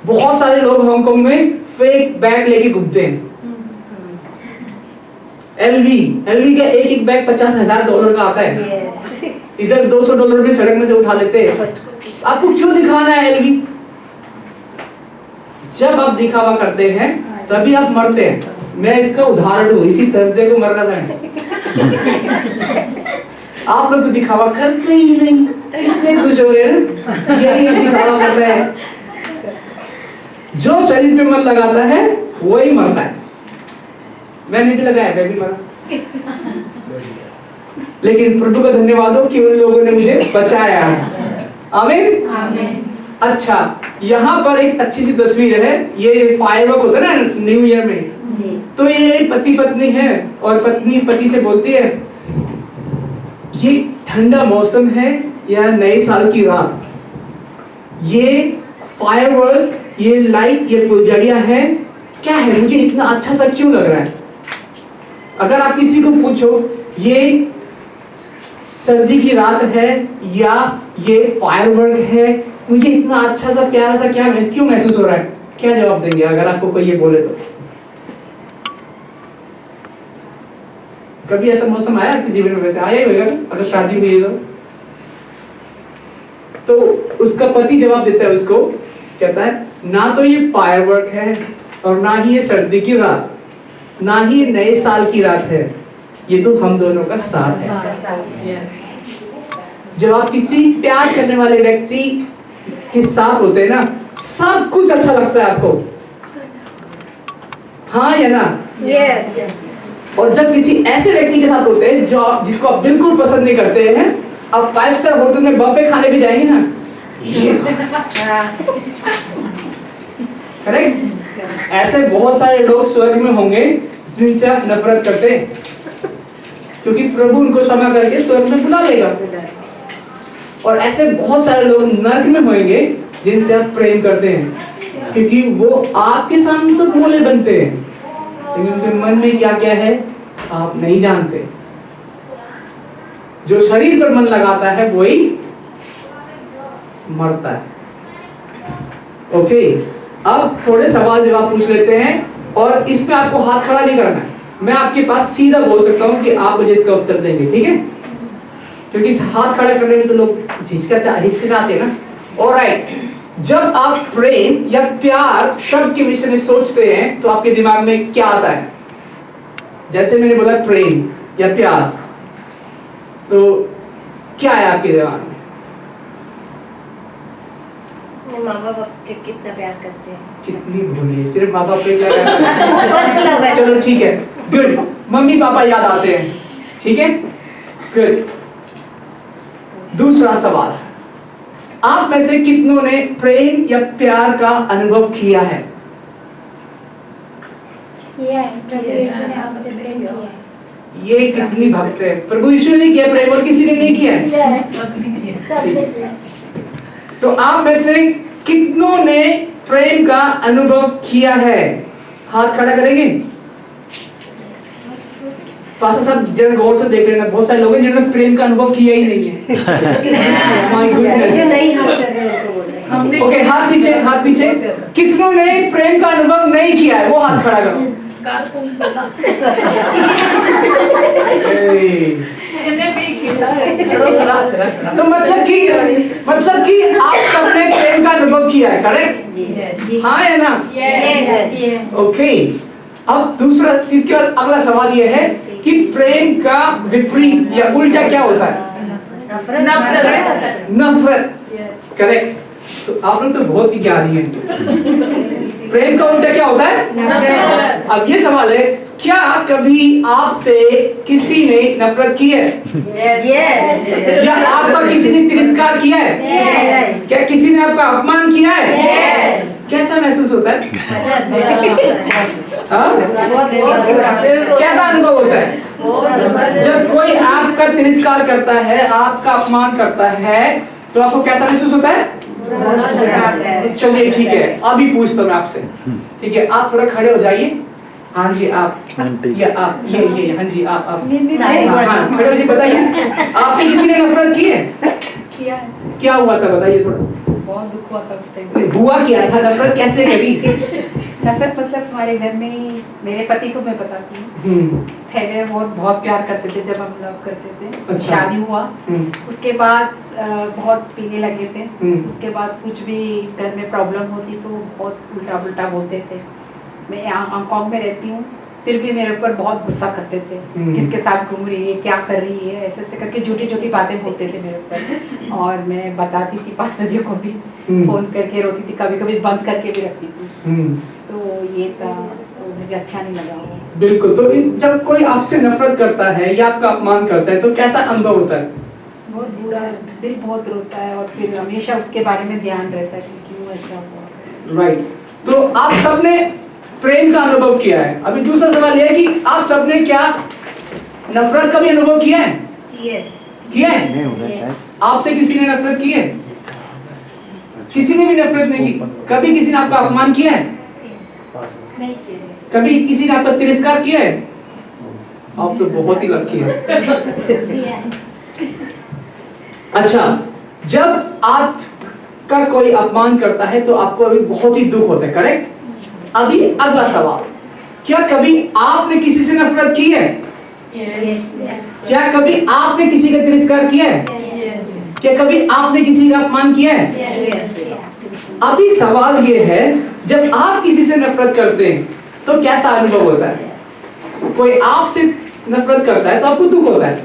बहुत सारे लोग हांगकांग में फेक बैग लेके घूमते हैं। एलवी का एक बैग $50,000 का आता है। इधर $200 भी सड़क में से उठा लेते हैं। आपको क्यों दिखाना है एलवी? जब आप दिखावा करते हैं तभी आप मरते हैं। मैं इसका उदाहरण हूँ, इसी थर्सडे को मर रहा था। आप लोग तो दिखावा करते ही नहीं, कितने खुश हो रहे हैं, यही दिखावा कर रहे हैं। जो शरीर पे मन लगाता है वही मरता है। मैंने भी लगाया, मैं भी मरा। लेकिन प्रभु का धन्यवाद हो कि उन लोगों ने मुझे बचाया। आमीन। आमीन। अच्छा, यहाँ पर एक अच्छी सी तस्वीर है। ये फायरवर्क होता है ना न्यू ईयर में, तो ये पति पत्नी है और पत्नी पति से बोलती है ये ठंडा मौसम है या नए साल की रात, ये फायरवर्क, ये लाइट, ये फुलझड़ियां है, क्या है, मुझे इतना अच्छा सा क्यों लग रहा है? अगर आप किसी को पूछो ये सर्दी की रात है या ये फायरवर्क है, मुझे इतना अच्छा सा प्यारा सा क्यों महसूस हो रहा है, क्या जवाब देंगे अगर आपको कोई ये बोले तो? कभी ऐसा मौसम आया आपके जीवन में? वैसे आया ही होगा अगर शादी हुई है तो उसका पति जवाब देता है उसको, कहता है ना तो ये फायरवर्क है और ना ही ये सर्दी की रात, ना ही ये नए साल की रात है, ये तो हम दोनों का साथ है। जब आप किसी प्यार करने वाले व्यक्ति के साथ होते हैं ना, सब कुछ अच्छा लगता है आपको, हाँ या ना? यस। और जब किसी ऐसे व्यक्ति के साथ होते हैं जो जिसको आप बिल्कुल पसंद नहीं करते हैं, आप 5 स्टार होटल में बफे खाने भी जाएंगे ना, करेक्ट? ऐसे बहुत सारे लोग स्वर्ग में होंगे जिनसे आप नफरत करते हैं, क्योंकि प्रभु उनको क्षमा करके स्वर्ग में बुला लेगा। और ऐसे बहुत सारे लोग नरक में होंगे जिनसे आप प्रेम करते हैं, क्योंकि वो आपके सामने तो भोले बनते हैं लेकिन उनके मन में क्या क्या है आप नहीं जानते। जो शरीर पर मन लगाता है वही मरता है। ओके, अब थोड़े सवाल जवाब पूछ लेते हैं और इसमें आपको हाथ खड़ा नहीं करना है। मैं आपके पास सीधा बोल सकता हूं कि आप मुझे इसका उत्तर देंगे, ठीक है? क्योंकि हाथ खड़ा करने में तो लोग हिचकिचाते हैं ना। ऑलराइट, जब आप प्रेम या प्यार शब्द के विषय में सोचते हैं तो आपके दिमाग में क्या आता है? जैसे मैंने बोला प्रेम या प्यार, तो क्या है आपके दिमाग में? माँ बाप के कितना प्यार करते हैं। कितनी भूली है, सिर्फ माँ बाप पे क्या है? चलो ठीक है, गुड, मम्मी पापा याद आते हैं, ठीक है, गुड। दूसरा सवाल, आप में से कितनों ने प्रेम या प्यार का अनुभव किया है? ये कितनी भक्त है? प्रभु यीशु ने किया प्रेम और किसी ने नहीं किया है? तो आप में से कितनों ने प्रेम का अनुभव किया है? हाथ खड़ा करेंगे। पास्टर साहब जरा गौर से देख लेना, बहुत सारे लोग हैं जिन्होंने प्रेम का अनुभव किया ही नहीं है। My goodness. ओके, हाथ नीचे, हाथ नीचे। कितनों ने प्रेम का अनुभव नहीं किया है वो हाथ खड़ा करो। तो मतलब कि आप सबने प्रेम का अनुभव किया है, करेक्ट? हाँ है ना? ओके, अब दूसरा, इसके बाद अगला सवाल यह है कि प्रेम का विपरीत या उल्टा क्या होता है? नफरत। करेक्ट। तो आप लोग तो बहुत ही ज्ञानी हैं। प्रेम का उल्टा क्या होता है? नफरत। अब ये सवाल है, क्या कभी आपसे किसी ने नफरत की है? Yes. या आपका किसी ने तिरस्कार किया है? Yes. क्या किसी ने आपका अपमान किया है? Yes. कैसा महसूस होता है? हाँ? कैसा अनुभव होता है जब कोई आपका तिरस्कार करता है, आपका अपमान करता है, तो आपको कैसा महसूस होता है? चलिए ठीक है, अभी पूछता हूँ मैं आपसे। ठीक है, आप थोड़ा खड़े हो जाइए। हाँ जी, आप ये आप ये हाँ जी, आप हाँ खड़े हो जाइए। बताइए, आपसे किसी ने नफरत की है? किया है। क्या हुआ था, बताइए थोड़ा। बहुत दुख हुआ था उस टाइम। हुआ क्या था? नफरत कैसे करी? नफरत मतलब हमारे घर में ही, मेरे पति को मैं बताती हूँ, पहले वो बहुत प्यार करते थे जब हम लव करते थे। अच्छा। शादी हुआ, उसके बाद बहुत पीने लगे थे। उसके बाद कुछ भी घर में प्रॉब्लम होती तो बहुत उल्टा पुल्टा बोलते थे। मैं हांगकांग में रहती हूँ, फिर भी मेरे ऊपर बहुत गुस्सा करते थे। किसके साथ घूम रही है, क्या कर रही है, ऐसे ऐसे करके झूठी झूठी बातें बोलते थे मेरे ऊपर। और मैं बताती थी पास्टर जी को भी, फोन करके रोती थी, कभी कभी बंद करके भी रखती थी। तो ये था, तो मुझे अच्छा नहीं लगा वो। बिल्कुल। तो जब कोई आपसे नफरत करता है या आपका अपमान करता है तो कैसा अनुभव होता है? बहुत बुरा, दिल बहुत रोता है और फिर हमेशा उसके बारे में ध्यान रहता है कि क्यों ऐसा हुआ। राइट। तो आप सबने प्रेम का अनुभव किया है। अभी दूसरा सवाल यह है कि आप सबने क्या नफरत का भी अनुभव किया है? किया है? आपसे किसी ने नफरत की है? किसी ने भी नफरत नहीं की? कभी किसी ने आपका अपमान किया है? नहीं। कभी किसी ने आपका तिरस्कार किया है? आप तो बहुत ही लकी हैं। अच्छा, जब आपका कोई अपमान करता है तो आपको अभी बहुत ही दुख होता है, करेक्ट? अभी अगला सवाल, क्या कभी आपने किसी से नफरत की है? क्या कभी आपने किसी का तिरस्कार किया है? क्या कभी आपने किसी का अपमान किया है? अभी सवाल ये है, जब आप किसी से नफरत करते हैं तो कैसा अनुभव होता है? कोई आपसे नफरत करता है तो आपको दुख होता है।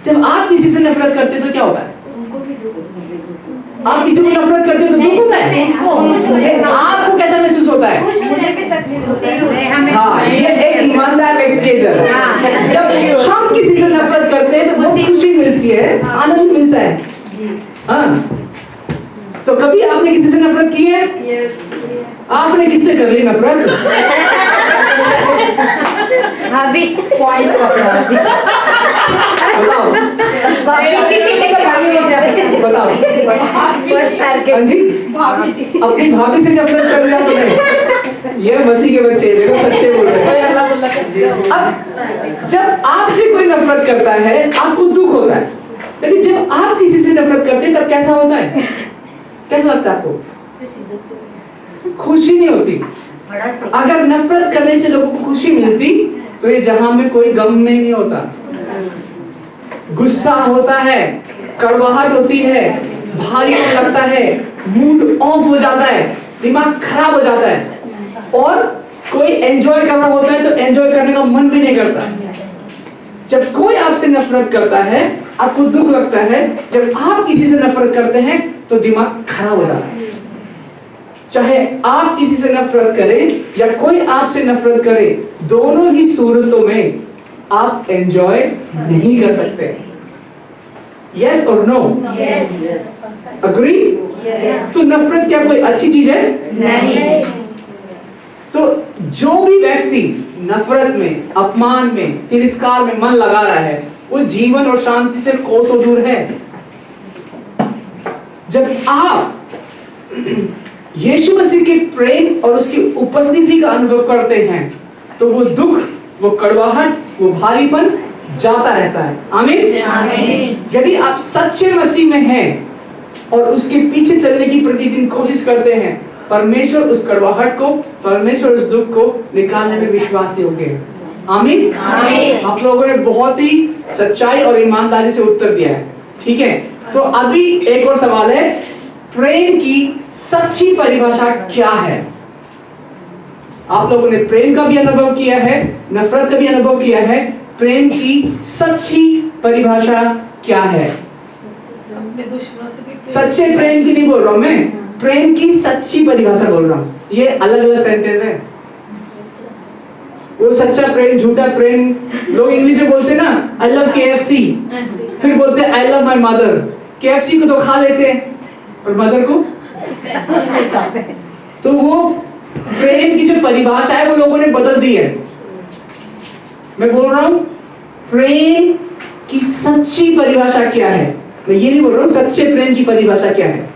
जब आप किसी से नफरत करते हैं तो क्या होता है? आप किसी को नफरत करते हो तो दुख होता है। आपको कैसा महसूस होता है? हाँ, ये एक ईमानदार व्यक्ति है। जब हम किसी से नफरत करते हैं तो बहुत खुशी मिलती है, आनंद मिलता है। हाँ, तो कभी आपने किसी से नफरत की है? आपने किससे कर ली नफरत? अभी पॉइंट पकड़ा अभी। बताओ बताओ। हाँ जी, अपनी भाभी से नफरत कर लिया तुमने? ये मसीह के बच्चे देखो, सच्चे बोल रहे हैं। अब जब आपसे कोई नफरत करता है आपको दुख होता है, लेकिन जब आप किसी से नफरत करते हैं तब कैसा होता है? कैसा लगता है आपको? खुशी नहीं होती। अगर नफरत करने से लोगों को खुशी मिलती तो ये जहां में कोई गम नहीं होता। गुस्सा होता है, कड़वाहट होती है, भारी लगता है, मूड ऑफ हो जाता है, दिमाग खराब हो जाता है, और कोई एंजॉय करना होता है तो एंजॉय करने का मन भी नहीं करता। जब कोई आपसे नफरत करता है आपको दुख लगता है, जब आप किसी से नफरत करते हैं तो दिमाग खराब हो जाता है। चाहे आप किसी से नफरत करें या कोई आपसे नफरत करे, दोनों ही सूरतों में आप एंजॉय नहीं कर सकते। यस और नो? अग्री? तो नफरत क्या कोई अच्छी चीज है? नहीं। तो जो भी व्यक्ति नफरत में, अपमान में, तिरस्कार में मन लगा रहा है वो जीवन और शांति से कोसों दूर है। जब आप यीशु मसीह के प्रेम और उसकी उपस्थिति का अनुभव करते हैं तो वो दुख, वो कड़वाहट, वो भारीपन जाता रहता है। आमीन। यदि आप सच्चे मसीह में हैं और उसके पीछे चलने की प्रतिदिन कोशिश करते हैं, परमेश्वर उस कड़वाहट को, परमेश्वर उस दुख को निकालने में विश्वास योग्य है। आमीन। आप लोगों ने बहुत ही सच्चाई और ईमानदारी से उत्तर दिया है। ठीक है, तो अभी एक और सवाल है, प्रेम की सच्ची परिभाषा क्या है? आप लोगों ने प्रेम का भी अनुभव किया है, नफरत का भी अनुभव किया है। प्रेम की सच्ची परिभाषा क्या है? सच्चे प्रेम की नहीं बोल रहा हूं मैं, प्रेम की सच्ची परिभाषा बोल रहा हूं। ये अलग अलग सेंटेंस है। वो सच्चा प्रेम, झूठा प्रेम, लोग इंग्लिश में बोलते हैं ना, आई लव KFC, फिर बोलते हैं I love my mother. KFC को तो खा लेते हैं और मदर को तो वो प्रेम की जो परिभाषा है वो लोगों ने बदल दी है। मैं बोल रहा हूं प्रेम की सच्ची परिभाषा क्या है। मैं ये नहीं बोल रहा हूं सच्चे प्रेम की परिभाषा क्या है।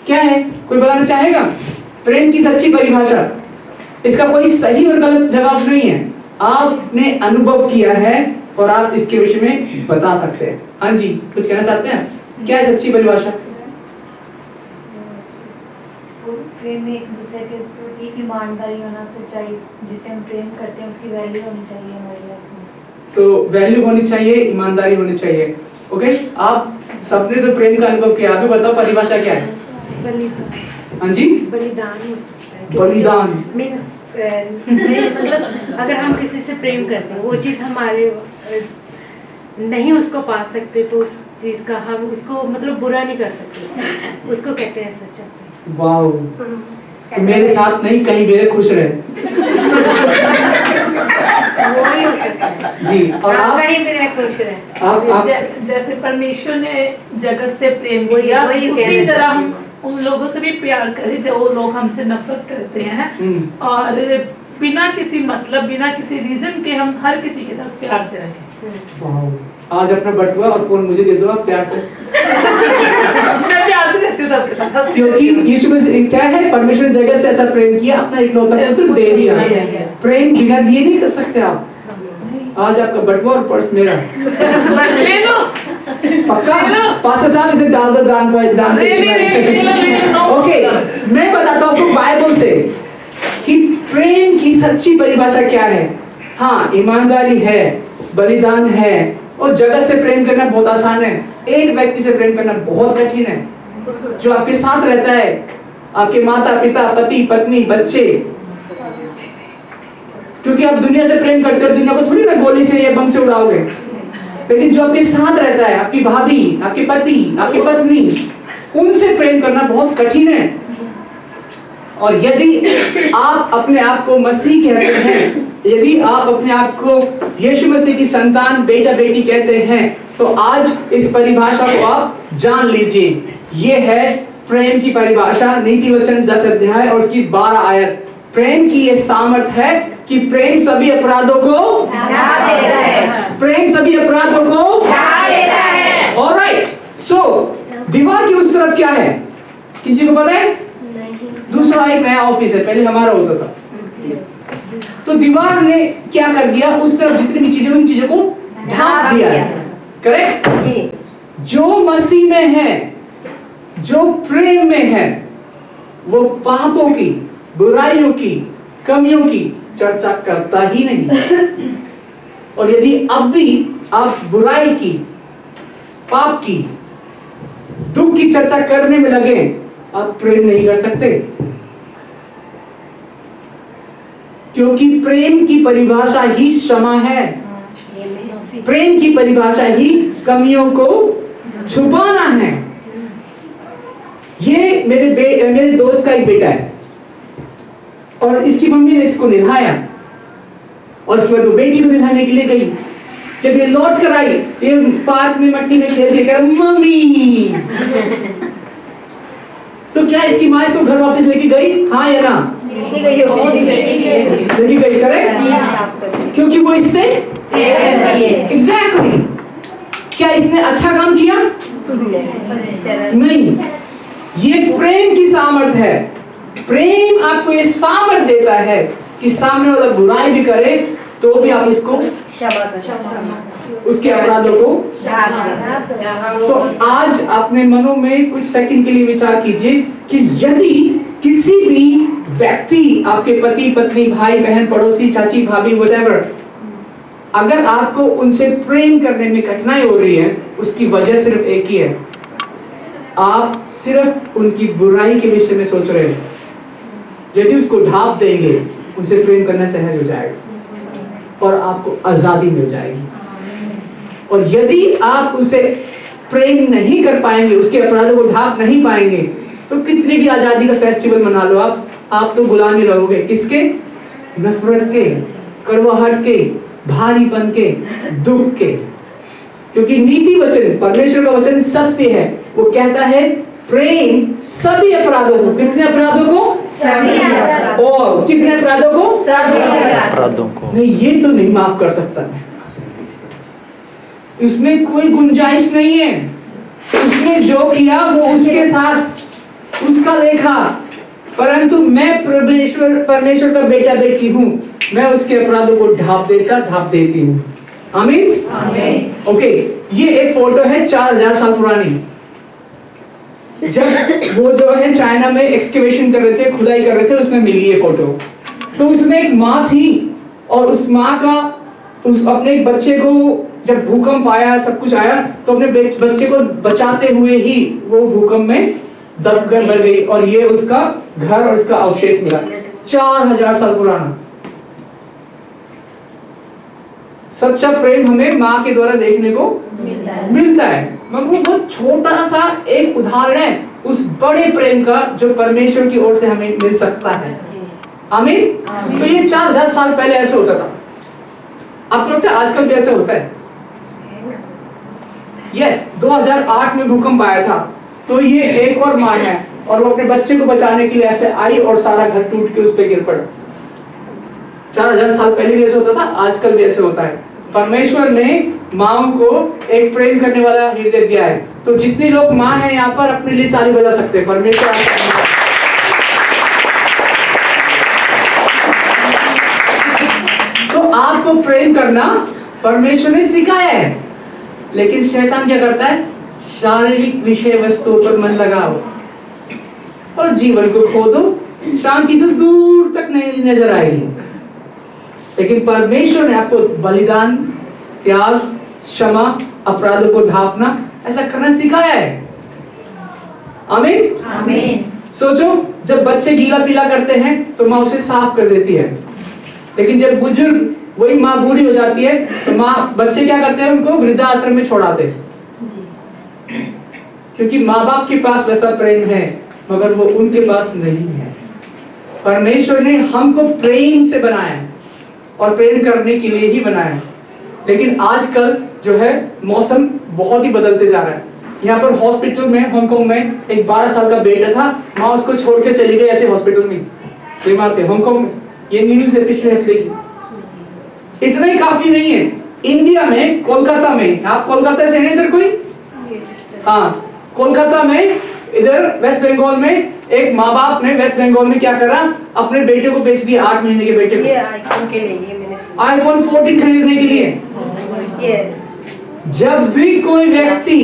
क्या है, कोई बताना चाहेगा? प्रेम की सच्ची परिभाषा, इसका कोई सही और गलत जवाब नहीं है, आपने अनुभव किया है और आप इसके विषय में बता सकते हैं। हाँ जी, कुछ कहना चाहते हैं? क्या है सच्ची परिभाषा? प्रेम में एक दूसरे के प्रति ईमानदारी होना, सच्चाई, जिसे हम प्रेम करते हैं उसकी वैल्यू होनी चाहिए हमारी लाइफ में। तो वैल्यू होनी चाहिए, ईमानदारी होनी चाहिए। ओके, आप सबने तो प्रेम का अनुभव किया, आप बताओ परिभाषा क्या है? बलिदान। हाँ जी, बलिदान हो सकता है। बलिदान मीन्स मतलब अगर हम किसी से प्रेम करते हैं, वो चीज़ हमारे नहीं उसको पा सकते, तो उस चीज़ का हम उसको मतलब बुरा नहीं कर सकते, उसको कहते हैं सच्चा प्रेम। वाओ, तो मेरे साथ नहीं, कहीं मेरे खुश रहे। वो ही हो सकता है जी, और आप कहीं मेरे खुश रहे। आप जैसे परमेश्वर ने जगत से प्रेम वही किया, कहना उसी तरह हम चाहती उन लोगों से भी प्यार करें जो वो लोग हमसे नफरत करते हैं। और बिना किसी मतलब, बिना किसी रीजन के हम हर किसी के साथ प्यार से रहें। वाओ, आज अपना बटुआ और फोन मुझे दे दो आप प्यार से। मैं प्यार से रहती हूँ सबके साथ, हंसती क्योंकि रहती हूँ। यीशु मसीह क्या है, परमेश्वर ने जगत से ऐसा प्रेम किया, अपना इकलौता पुत्र दे दिया। प्रेम बिना दिए नहीं कर सकते आप। आज आपका बटुआ और पर्स मेरा। ले लो, पक्का? पास्टर साहब इसे डाल दो दान को, दान ले लो। ओके, मैं बताता हूँ आपको बाइबल से कि प्रेम की सच्ची परिभाषा क्या है। हाँ, ईमानदारी है, बलिदान है, और जगत से प्रेम करना बहुत आसान है। एक व्यक्ति से प्रेम करना बहुत कठिन है, जो आपके साथ रहता है, आपके माता पिता, पति पत्नी, बच्चे। क्योंकि आप दुनिया से प्रेम करते हो, दुनिया को थोड़ी ना गोली से या बम से उड़ाओगे, लेकिन जो आपके साथ रहता है, आपकी भाभी, आपके पति, आपकी पत्नी, उनसे प्रेम करना बहुत कठिन है। और यदि आप अपने आप को मसीह कहते हैं, यदि आप अपने आप को यीशु मसीह की संतान, बेटा बेटी कहते हैं, तो आज इस परिभाषा को आप जान लीजिए। ये है प्रेम की परिभाषा, नीति वचन 10 अध्याय और उसकी 12 आयत। प्रेम की ये सामर्थ है कि प्रेम सभी अपराधों को ढा देता है। प्रेम सभी अपराधों को ढा देता है। ऑलराइट, सो दीवार की उस तरफ क्या है, किसी को पता है? दूसरा एक नया ऑफिस है, पहले हमारा होता था। तो दीवार ने क्या कर दिया, उस तरफ जितनी भी चीजें, उन चीजों को ढांप दिया है। करेक्ट? जी। जो मसीह में है, जो प्रेम में है, वो पापों की, बुराइयों की, कमियों की चर्चा करता ही नहीं। और यदि अब भी आप बुराई की, पाप की, दुख की चर्चा करने में लगे, आप प्रेम नहीं कर सकते। क्योंकि प्रेम की परिभाषा ही क्षमा है, प्रेम की परिभाषा ही कमियों को छुपाना है। ये मेरे दोस्त का एक बेटा है, और इसकी मम्मी ने इसको निभाया, और उसके बाद वो बेटी को निभाने के लिए गई। जब ये लौट कर आई, ये पार्क में मट्टी में खेल के कहा मम्मी। तो क्या इसकी माँ इसको घर वापस लेके गई? हाँ या ना? लेके गई होगी। लेके गई, करेक्ट? क्योंकि वो इससे एग्जैक्टली क्या इसने अच्छा काम किया? नहीं, ये प्रेम की सामर्थ है। प्रेम आपको ये सामर्थ देता है कि सामने वाला बुराई भी करे तो भी आप उसको, उसके अपराधों को। तो आज अपने मनों में कुछ सेकंड के लिए विचार कीजिए कि यदि किसी भी व्यक्ति, आपके पति पत्नी, भाई बहन, पड़ोसी, चाची भाभी, व्हाटएवर, अगर आपको उनसे प्रेम करने में कठिनाई हो रही है, उसकी वजह सिर्फ एक ही है, आप सिर्फ उनकी बुराई के विषय में सोच रहे हैं। यदि उसको ढांप देंगे, उनसे प्रेम करना सहज हो जाएगा और आपको आजादी मिल जाएगी। और यदि आप उसे प्रेम नहीं कर पाएंगे, उसके अपराधों को ढांप नहीं पाएंगे, तो कितनी भी आजादी का फेस्टिवल मना लो आप तो गुलाम ही रहोगे। किसके? नफरत के, कड़वाहट के, भारीपन के, दुख के। क्योंकि नीति वचन, परमेश्वर का वचन सत्य है। वो कहता है प्रेम सभी अपराधों को, कितने अपराधों को? सभी अपराधों और कितने अपराधों को? सभी अपराधों को। नहीं, ये तो नहीं माफ कर सकता, इसमें कोई गुंजाइश नहीं है। उसने जो किया वो उसके साथ उसका लेखा, परंतु मैं परमेश्वर का बेटा बेटी हूँ, मैं उसके अपराधों को ढांप देती हूँ। आमीन। आमीन। ओके, ये एक फोटो है 4000 साल पुरानी, जब वो जो है चाइना में एक्सकेवेशन कर रहे थे, खुदाई कर रहे थे, उसमें मिली ये फोटो। तो उसमें एक माँ थी और उस माँ का उस अपने एक बच्चे को, जब भूकंप आया, सब कुछ आया, तो अपने बच्चे को बचाते हुए ही वो भूकंप में दब कर मर गई, और ये उसका घर और उसका अवशेष मिला 4000 साल पुराना। सच्चा प्रेम हमें माँ के द्वारा देखने को मिलता है। मगर वो बहुत छोटा सा एक उदाहरण है उस बड़े प्रेम का जो परमेश्वर की ओर से हमें मिल सकता है। आमीन। तो ये 4000 साल पहले ऐसे होता था, आपको लगता है आजकल भी ऐसे होता है? यस, 2008 में भूकंप आया था, तो ये एक और माँ है और वो अपने बच्चे को बचाने के लिए ऐसे आई और सारा घर टूट के उस पे गिर पड़ा। 4000 साल पहले भी ऐसे होता था, आजकल भी ऐसे होता है। परमेश्वर ने माँ को एक प्रेम करने वाला हृदय दिया है। तो जितने लोग माँ हैं यहाँ पर अपने लिए ताली बजा सकते हैं। परमेश्वर तो आपको प्रेम करना परमेश्वर ने सिखाया है, लेकिन शैतान क्या करता है? शारीरिक विषय वस्तुओं पर मन लगाओ और जीवन को खो दो, शांति तो दूर तक नहीं नजर आएगी। लेकिन परमेश्वर ने आपको बलिदान, त्याग, क्षमा, अपराधों को ढांपना, ऐसा करना सिखाया है। आमीन। आमीन। सोचो, जब बच्चे गीला पीला करते हैं तो माँ उसे साफ कर देती है, लेकिन जब बुजुर्ग, वही माँ बूढ़ी हो जाती है तो माँ, बच्चे क्या करते हैं? उनको वृद्धाश्रम में छोड़ाते हैं, क्योंकि माँ बाप के पास वैसा प्रेम है मगर वो उनके पास नहीं है। परमेश्वर ने हमको प्रेम से बनाया है और प्रेम करने के लिए ही बनाया है। लेकिन आजकल जो है मौसम बहुत ही बदलते जा रहा है। यहाँ पर हॉस्पिटल में, हांगकांग में एक 12 साल का बेटा था, माँ उसको छोड़ के चली गई ऐसे हॉस्पिटल में, बीमार थे हांगकांग में। ये न्यूज़ है पिछले हफ्ते की। इतना ही काफी नहीं है, इंडिया में कोलकाता में, आप कोलकाता से हैं इधर कोई? हाँ, कोलकाता में, इधर वेस्ट बंगाल में एक माँ बाप ने वेस्ट बंगाल में क्या करा? अपने बेटे को बेच दिया, 8 महीने के बेटे को, आईफोन के लिए, ये मैंने सुना। आईफोन 14 खरीदने के लिए। यस। जब भी कोई व्यक्ति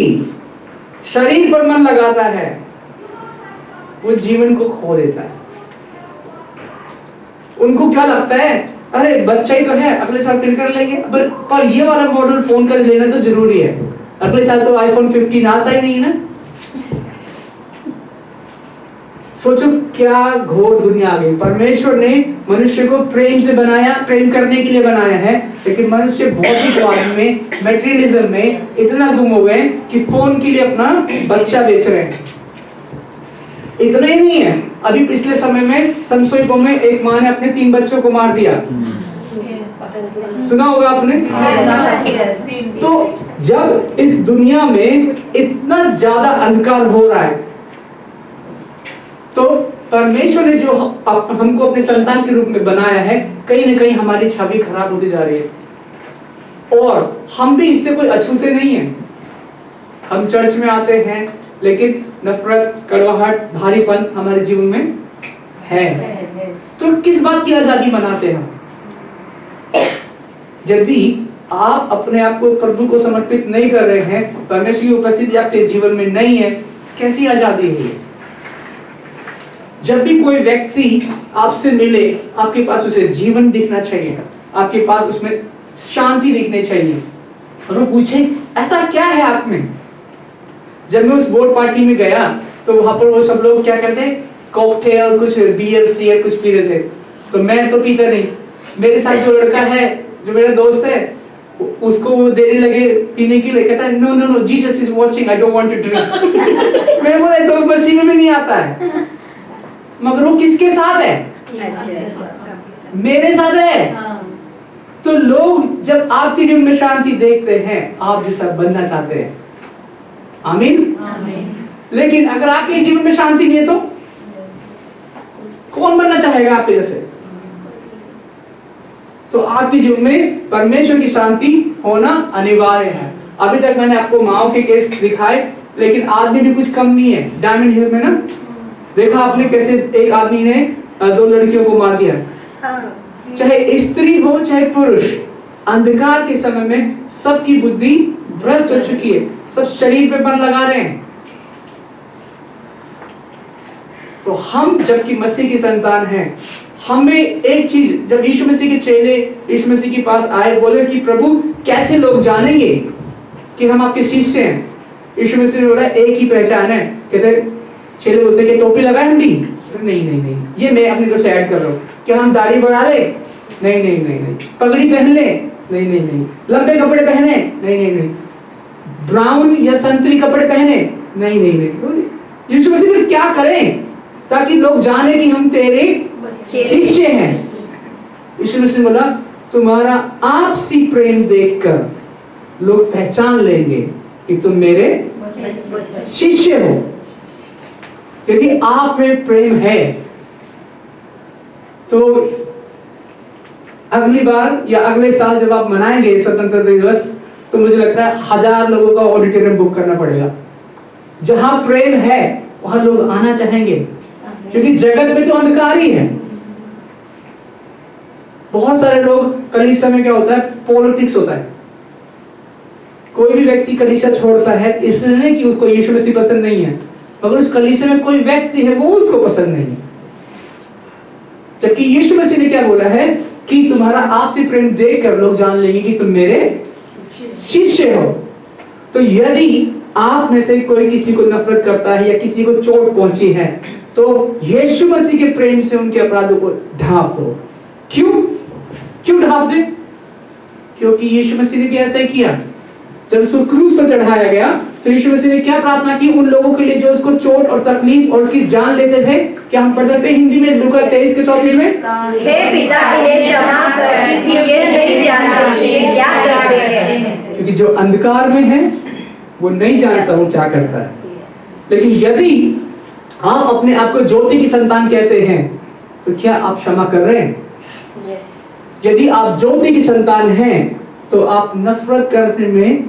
शरीर पर मन लगाता है वो जीवन को खो देता है। उनको क्या लगता है? अरे बच्चा ही तो है, अगले साल फिर कर लेंगे। पर ये वाला मॉडल फोन का लेना तो जरूरी है, अगले साल तो आईफोन 15 आता ही नहीं है ना। सोचो क्या घोर दुनिया आ गई। परमेश्वर ने मनुष्य को प्रेम से बनाया, प्रेम करने के लिए बनाया है, लेकिन मनुष्य भौतिकवाद में, मैटेरियलिज्म में इतना गुम हो गए कि फोन के लिए अपना बच्चा बेच रहे हैं। इतना ही नहीं है, अभी पिछले समय में समसोईपो में एक माँ ने अपने 3 बच्चों को मार दिया, सुना होगा आपने। तो जब इस दुनिया में इतना ज्यादा अंधकार हो रहा है, तो परमेश्वर ने जो हमको अपने संतान के रूप में बनाया है, कहीं ना कहीं हमारी छवि खराब होती जा रही है। और हम भी इससे कोई अछूते नहीं हैं। हम चर्च में आते हैं, लेकिन नफरत, कड़वाहट, भारीपन हमारे जीवन में है। तो किस बात की आजादी मनाते हैं? यदि आप अपने आप को प्रभु को समर्पित नहीं कर रहे हैं, परमेश्वर की उपस्थिति आपके जीवन में नहीं है, कैसी आजादी है? जब भी कोई व्यक्ति आपसे मिले, आपके पास उसे जीवन दिखना चाहिए, आपके पास उसमें शांति दिखनी चाहिए। और वो पूछे ऐसा क्या है आप में? जब मैं उस बोर्ड पार्टी में गया तो वहां पर वो सब लोग क्या करते, कॉकटेल, कुछ बियर सियर कुछ पी रहे थे। तो मैं तो पीता नहीं, मेरे साथ जो लड़का है, जो मेरा दोस्त है, उसको वो देने लगे पीने के लिए, कहता है no no no, Jesus is watching, I don't want to drink. मैं बोला तो मसीह में नहीं आता है। मगर वो किसके साथ है? मेरे साथ है। तो लोग जब आपके जीवन में शांति देखते हैं, आप जैसा बनना चाहते हैं। आमीन। लेकिन अगर आपके जीवन में शांति नहीं है तो कौन बनना चाहेगा आपके जैसे? तो आपके जीवन में परमेश्वर की शांति होना अनिवार्य है। अभी तक मैंने आपको माओ के केस दिखाए, लेकिन आदमी भी कुछ कम नहीं है। डायमंड हिल में ना देखा आपने कैसे एक आदमी ने 2 लड़कियों को मार दिया। चाहे स्त्री हो चाहे पुरुष, अंधकार के समय में सबकी बुद्धि भ्रष्ट हो चुकी है, सब शरीर पे बन लगा रहे हैं। तो हम जबकि मसीह की संतान हैं, हमें एक चीज, जब यीशु मसीह के चेले यीशु मसीह के पास आए, बोले कि प्रभु कैसे लोग जानेंगे कि हम आपके शिष्य हैं? यीशु मसीह ने बोला एक ही पहचान है। कहते चेले बोलते कि टोपी लगाए हम भी? नहीं नहीं नहीं, ये मैं अपनी तरफ से ऐड कर रहा हूँ। क्या हम दाढ़ी बढ़ा ले? नहीं नहीं नहीं नहीं। पगड़ी पहन ले? नहीं नहीं नहीं। लंबे कपड़े पहने? नहीं नहीं नहीं। ब्राउन या संतरी कपड़े पहने? नहीं नहीं नहीं। यीशु मसीह ने क्या करें ताकि लोग जाने कि हम तेरे शिष्य हैं? यीशु मसीह ने बोला तुम्हारा आपसी प्रेम देखकर लोग पहचान लेंगे कि तुम मेरे शिष्य हो। यदि आप में प्रेम है तो अगली बार या अगले साल जब आप मनाएंगे स्वतंत्रता दिवस, तो मुझे लगता है 1000 लोगों का ऑडिटोरियम बुक करना पड़ेगा। जहां प्रेम है वहां लोग आना चाहेंगे, क्योंकि जगत में तो अंधकार ही है। बहुत सारे लोग कलीसिया में क्या होता है, पॉलिटिक्स होता है। कोई भी व्यक्ति कलीसिया छोड़ता है इसलिए नहीं कि उसको यीशु मसीह पसंद नहीं है, मगर उस कलीसिया में कोई व्यक्ति है वो उसको पसंद नहीं है। जबकि यीशु मसीह ने क्या बोला है कि तुम्हारा आपसी प्रेम देखकर लोग जान लेंगे कि तुम मेरे शिष्य हो। तो यदि आप में से कोई किसी को नफरत करता है या किसी को चोट पहुंची है, तो यीशु मसीह के प्रेम से उनके अपराधों को ढांप दो। क्यों ढांप दे? क्योंकि यीशु मसीह ने भी ऐसा ही किया। जब उसको क्रूस पर चढ़ाया गया तो यीशु मसीह ने क्या प्रार्थना की उन लोगों के लिए जो उसको चोट और तकलीफ और उसकी जान लेते थे? क्या हम पढ़ सकते हैं हिंदी में लूका 23:34 में? हे पिता इन्हें क्षमा कर, ये नहीं जानते ये क्या करते हैं। क्योंकि जो अंधकार में है वो नहीं जानता वो क्या करता है। लेकिन यदि आप अपने आप को ज्योति की संतान कहते हैं तो क्या आप क्षमा कर रहे हैं? यदि आप ज्योति की संतान हैं तो आप नफरत करने में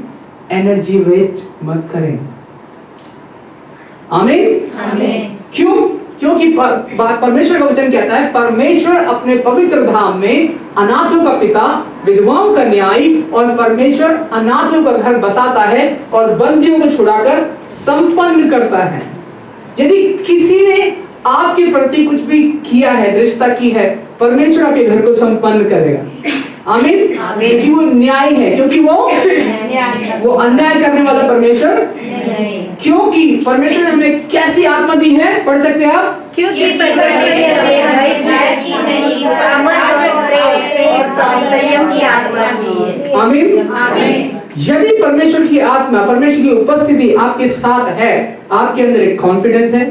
एनर्जी वेस्ट मत करें। आमीन। आमीन। क्यों? क्योंकि परमेश्वर का वचन कहता है परमेश्वर अपने पवित्र धाम में अनाथों का पिता, विधवाओं का न्यायी और परमेश्वर अनाथों का घर बसाता है और बंदियों को छुड़ाकर संपन्न करता है। यदि किसी ने आपके प्रति कुछ भी किया है, दृष्टता की है, परमेश्वर आपके घर को संपन्न करेगा। आमीन। क्योंकि वो न्याय है, क्योंकि वो अन्याय करने वाला परमेश्वर नहीं। क्योंकि परमेश्वर ने हमें कैसी आत्मा दी है? पढ़ सकते हैं आप? क्योंकि परमेश्वर ने हमें भय की नहीं, सामर्थ और संयम की आत्मा दी है। आमीन। यदि परमेश्वर की आत्मा, परमेश्वर की उपस्थिति आपके साथ है, आपके अंदर एक कॉन्फिडेंस है।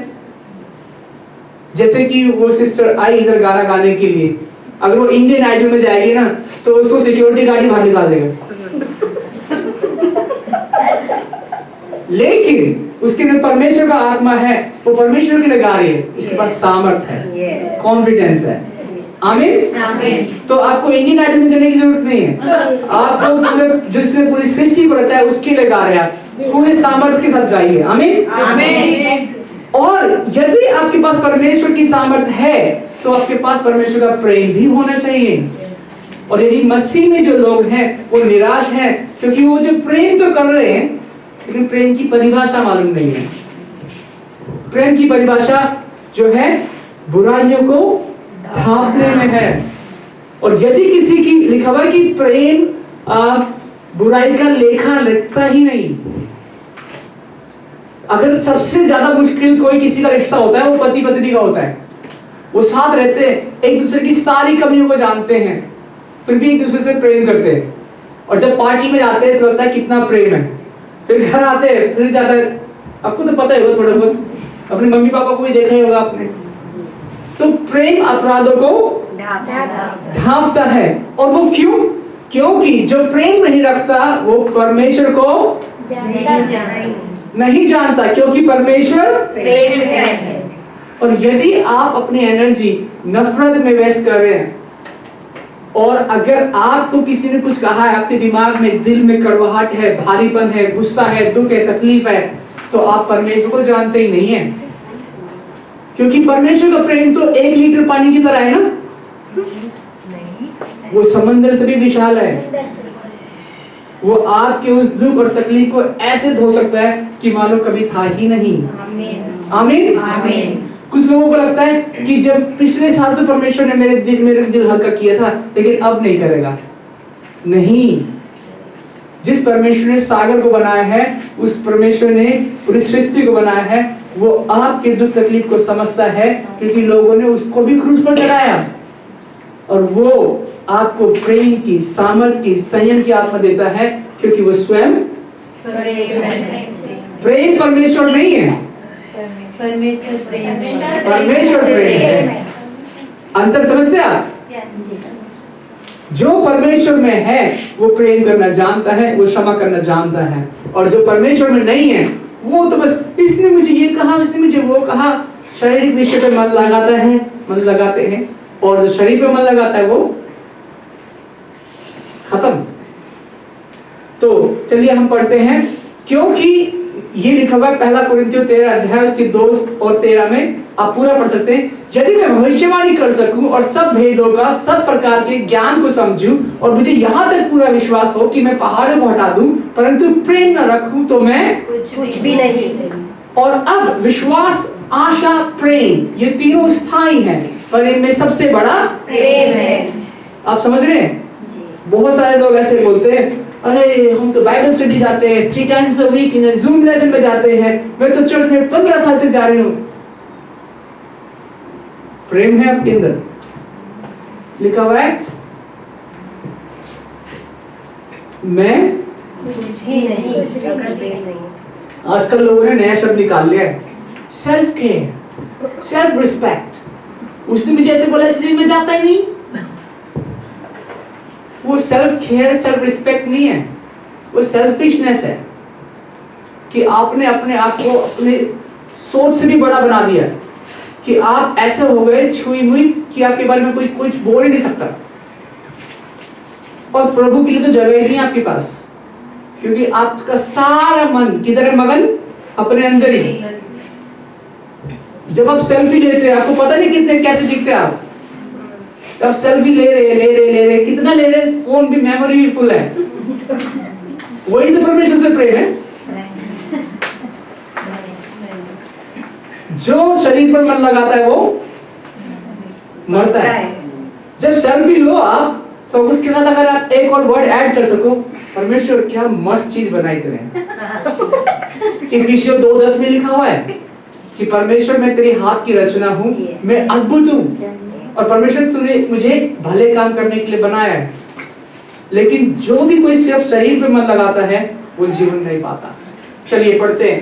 जैसे कि वो सिस्टर आई इधर गाना गाने के लिए, अगर वो इंडियन आइडल में जाएगी ना तो उसको सिक्योरिटी गार्ड ही बाहर निकाल देगा। लेकिन उसके अंदर परमेश्वर का आत्मा है, वो परमेश्वर की लिए गा रही है, उसके पास सामर्थ है, कॉन्फिडेंस है। आमीन। तो आपको इंडियन आइडल में जाने की जरूरत नहीं है। आपको जिसने पूरी सृष्टि को रचा है उसके लिए गा रहे हैं, आप पूरे सामर्थ के साथ गाइए। आमीन। और यदि आपके पास परमेश्वर की सामर्थ है तो आपके पास परमेश्वर का प्रेम भी होना चाहिए। और यदि मसीह में जो लोग हैं वो निराश हैं क्योंकि वो जो प्रेम तो कर रहे हैं लेकिन प्रेम की परिभाषा मालूम नहीं है। प्रेम की परिभाषा जो है बुराइयों को ढांपने में है। और यदि किसी की लिखा हुआ कि प्रेम बुराई का लेखा लिखता ही नहीं। अगर सबसे ज्यादा मुश्किल कोई किसी का रिश्ता होता है वो पति पत्नी का होता है। वो साथ रहते हैं, एक दूसरे की सारी कमियों को जानते हैं, फिर भी एक दूसरे से प्रेम करते हैं। और जब पार्टी में जाते हैं तो लगता है कितना प्रेम है, फिर घर आते हैं फिर जाता है। आपको तो पता ही होगा, थोड़ा बहुत अपने मम्मी पापा को भी देखा ही होगा आपने। तो प्रेम अपराधों को ढांपता है। और वो क्यों? क्योंकि जो प्रेम नहीं रखता वो परमेश्वर को नहीं जानता, क्योंकि परमेश्वर प्रेम है। और यदि आप अपनी एनर्जी नफरत में वेस्ट कर रहे हैं, और अगर आपको किसी ने कुछ कहा है, आपके दिमाग में, दिल में कड़वाहट है, भारीपन है, गुस्सा है, दुख है, तकलीफ है, तो आप परमेश्वर को जानते ही नहीं है। क्योंकि परमेश्वर का प्रेम तो 1 लीटर पानी की तरह है ना, वो समंदर से भी विशाल है। वो आपके उस दुख और तकलीफ को ऐसे धो सकता है कि मानो कभी था ही नहीं। आमीन। आमीन। कुछ लोगों को लगता है कि जब पिछले साल तो परमेश्वर ने मेरे दिल हल्का किया था, लेकिन अब नहीं करेगा। नहीं, जिस परमेश्वर ने सागर को बनाया है, उस परमेश्वर ने पूरी सृष्टि को बनाया है, वो आपके दुख तकलीफ को समझता है, क्योंकि लोगों ने उसको भी क्रूस पर चढ़ाया। और वो आपको प्रेम की, सामर्थ की, संयम की आत्मा देता है, क्योंकि वो स्वयं प्रेम परमेश्वर नहीं है, परमेश्वर प्रेम है। परमेश्वर प्रेम है। अंतर समझते हैं आप? जो परमेश्वर में है वो प्रेम करना जानता है, वो क्षमा करना जानता है। और जो परमेश्वर में नहीं है, वो तो बस इसने मुझे ये कहा, इसने मुझे वो कहा, शारीरिक विषय पे मन लगाते हैं, और जो शरीर पे मन लगाता है वो खत्म। तो चलिए हम पढ़ते हैं, क्योंकि ये लिखा हुआ है 1 कुरिन्थियों 13 अध्याय उसके 2 और 13 में, आप पूरा पढ़ सकते हैं। यदि मैं भविष्यवाणी कर सकूं और सब भेदों का, सब प्रकार के ज्ञान को समझूं, और मुझे यहाँ तक पूरा विश्वास हो कि मैं पहाड़ों को हटा दूं, परंतु प्रेम न रखूं तो मैं कुछ भी नहीं। और अब विश्वास, आशा, प्रेम, ये तीनों स्थायी हैं, पर इनमें सबसे बड़ा प्रेम है। आप समझ रहे हैं? बहुत सारे लोग ऐसे बोलते हैं, अरे हम तो बाइबल स्टडी जाते हैं, 3 times a week in Zoom lesson में जाते हैं, मैं तो चर्च में 15 साल से जा रही हूँ। प्रेम है आपके अंदर? लिखा हुआ है मैं कुछ भी नहीं। आजकल लोगों ने नया शब्द निकाल लिया है, सेल्फ केयर, सेल्फ रिस्पेक्ट। उसने मुझे ऐसे बोला इसलिए मैं जाता ही नहीं। वो सेल्फ केयर, सेल्फ रिस्पेक्ट नहीं है, वो सेल्फिशनेस है कि आपने अपने आप को अपने सोच से भी बड़ा बना दिया, कि आप ऐसे हो गए छुई हुई कि आपके बारे में कुछ बोल ही नहीं सकता। और प्रभु के लिए तो जगह ही नहीं आपके पास, क्योंकि आपका सारा मन किधर है? मगन अपने अंदर ही। जब आप सेल्फी लेते हैं, आपको पता नहीं कितने कैसे दिखते हैं आप। अब सेल्फी ले रहे, कितना ले रहे, फोन भी मेमोरी भी फुल है। वही तो परमेश्वर से प्रेम है। जो शरीर पर मन लगाता है वो मरता है। जब सेल्फी लो आप, तो उसके साथ अगर आप एक और वर्ड ऐड कर सको, परमेश्वर क्या मस्त चीज बनाई तुमने। इफिसियों 2:10 में लिखा हुआ है कि परमेश्वर मैं तेरे हाथ की रचना हूं, मैं अद्भुत हूं, और परमेश्वर तूने मुझे भले काम करने के लिए बनाया है। लेकिन जो भी कोई सिर्फ शरीर पे मन लगाता है, वो जीवन नहीं पाता। चलिए पढ़ते हैं,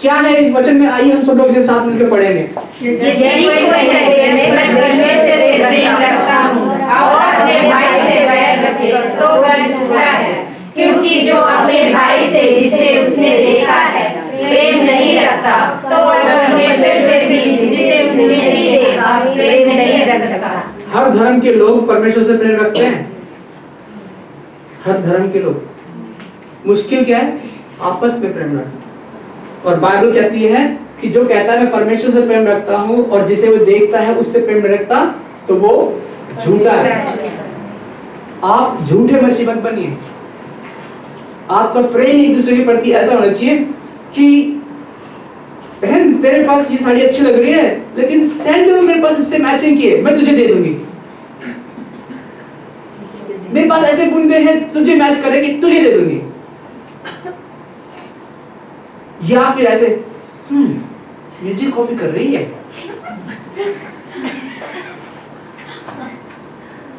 क्या है इस वचन में? आइए हम सब लोग इसे साथ मिलकर पढ़ेंगे। यदि कोई कहे मैं परमेश्वर से प्रेम रखता हूँ और अपने भाई से वैर रखे, तो वह झूठा है, क्योंकि जो अपने भाई से जिसे उसने देखा है प्रेम नहीं रखता, तो वह परमेश्वर से भी जिसे उसने नहीं देखा प्रेम नहीं रख सकता। हर धर्म के लोग परमेश्वर से प्रेम रखते हैं, हर धर्म के लोग। मुश्किल क्या है? आपस में प्रेम रखना। और बाइबल कहती है कि जो कहता है मैं परमेश्वर से प्रेम रखता हूं और जिसे वो देखता है उससे प्रेम नहीं रखता, तो वो झूठा है। आप झूठे मसीह मत बनिए। आपका प्रेम एक दूसरे के प्रति ऐसा होना चाहिए कि बहन तेरे पास ये साड़ी अच्छी लग रही है, लेकिन सैंडल मेरे पास इससे मैचिंग की है, मैं तुझे दे दूंगी। मेरे पास ऐसे बुंदे हैं, तुझे मैच करेगी, तुझे दे दूंगी। या फिर ऐसे म्यूजिक कॉपी कर रही है।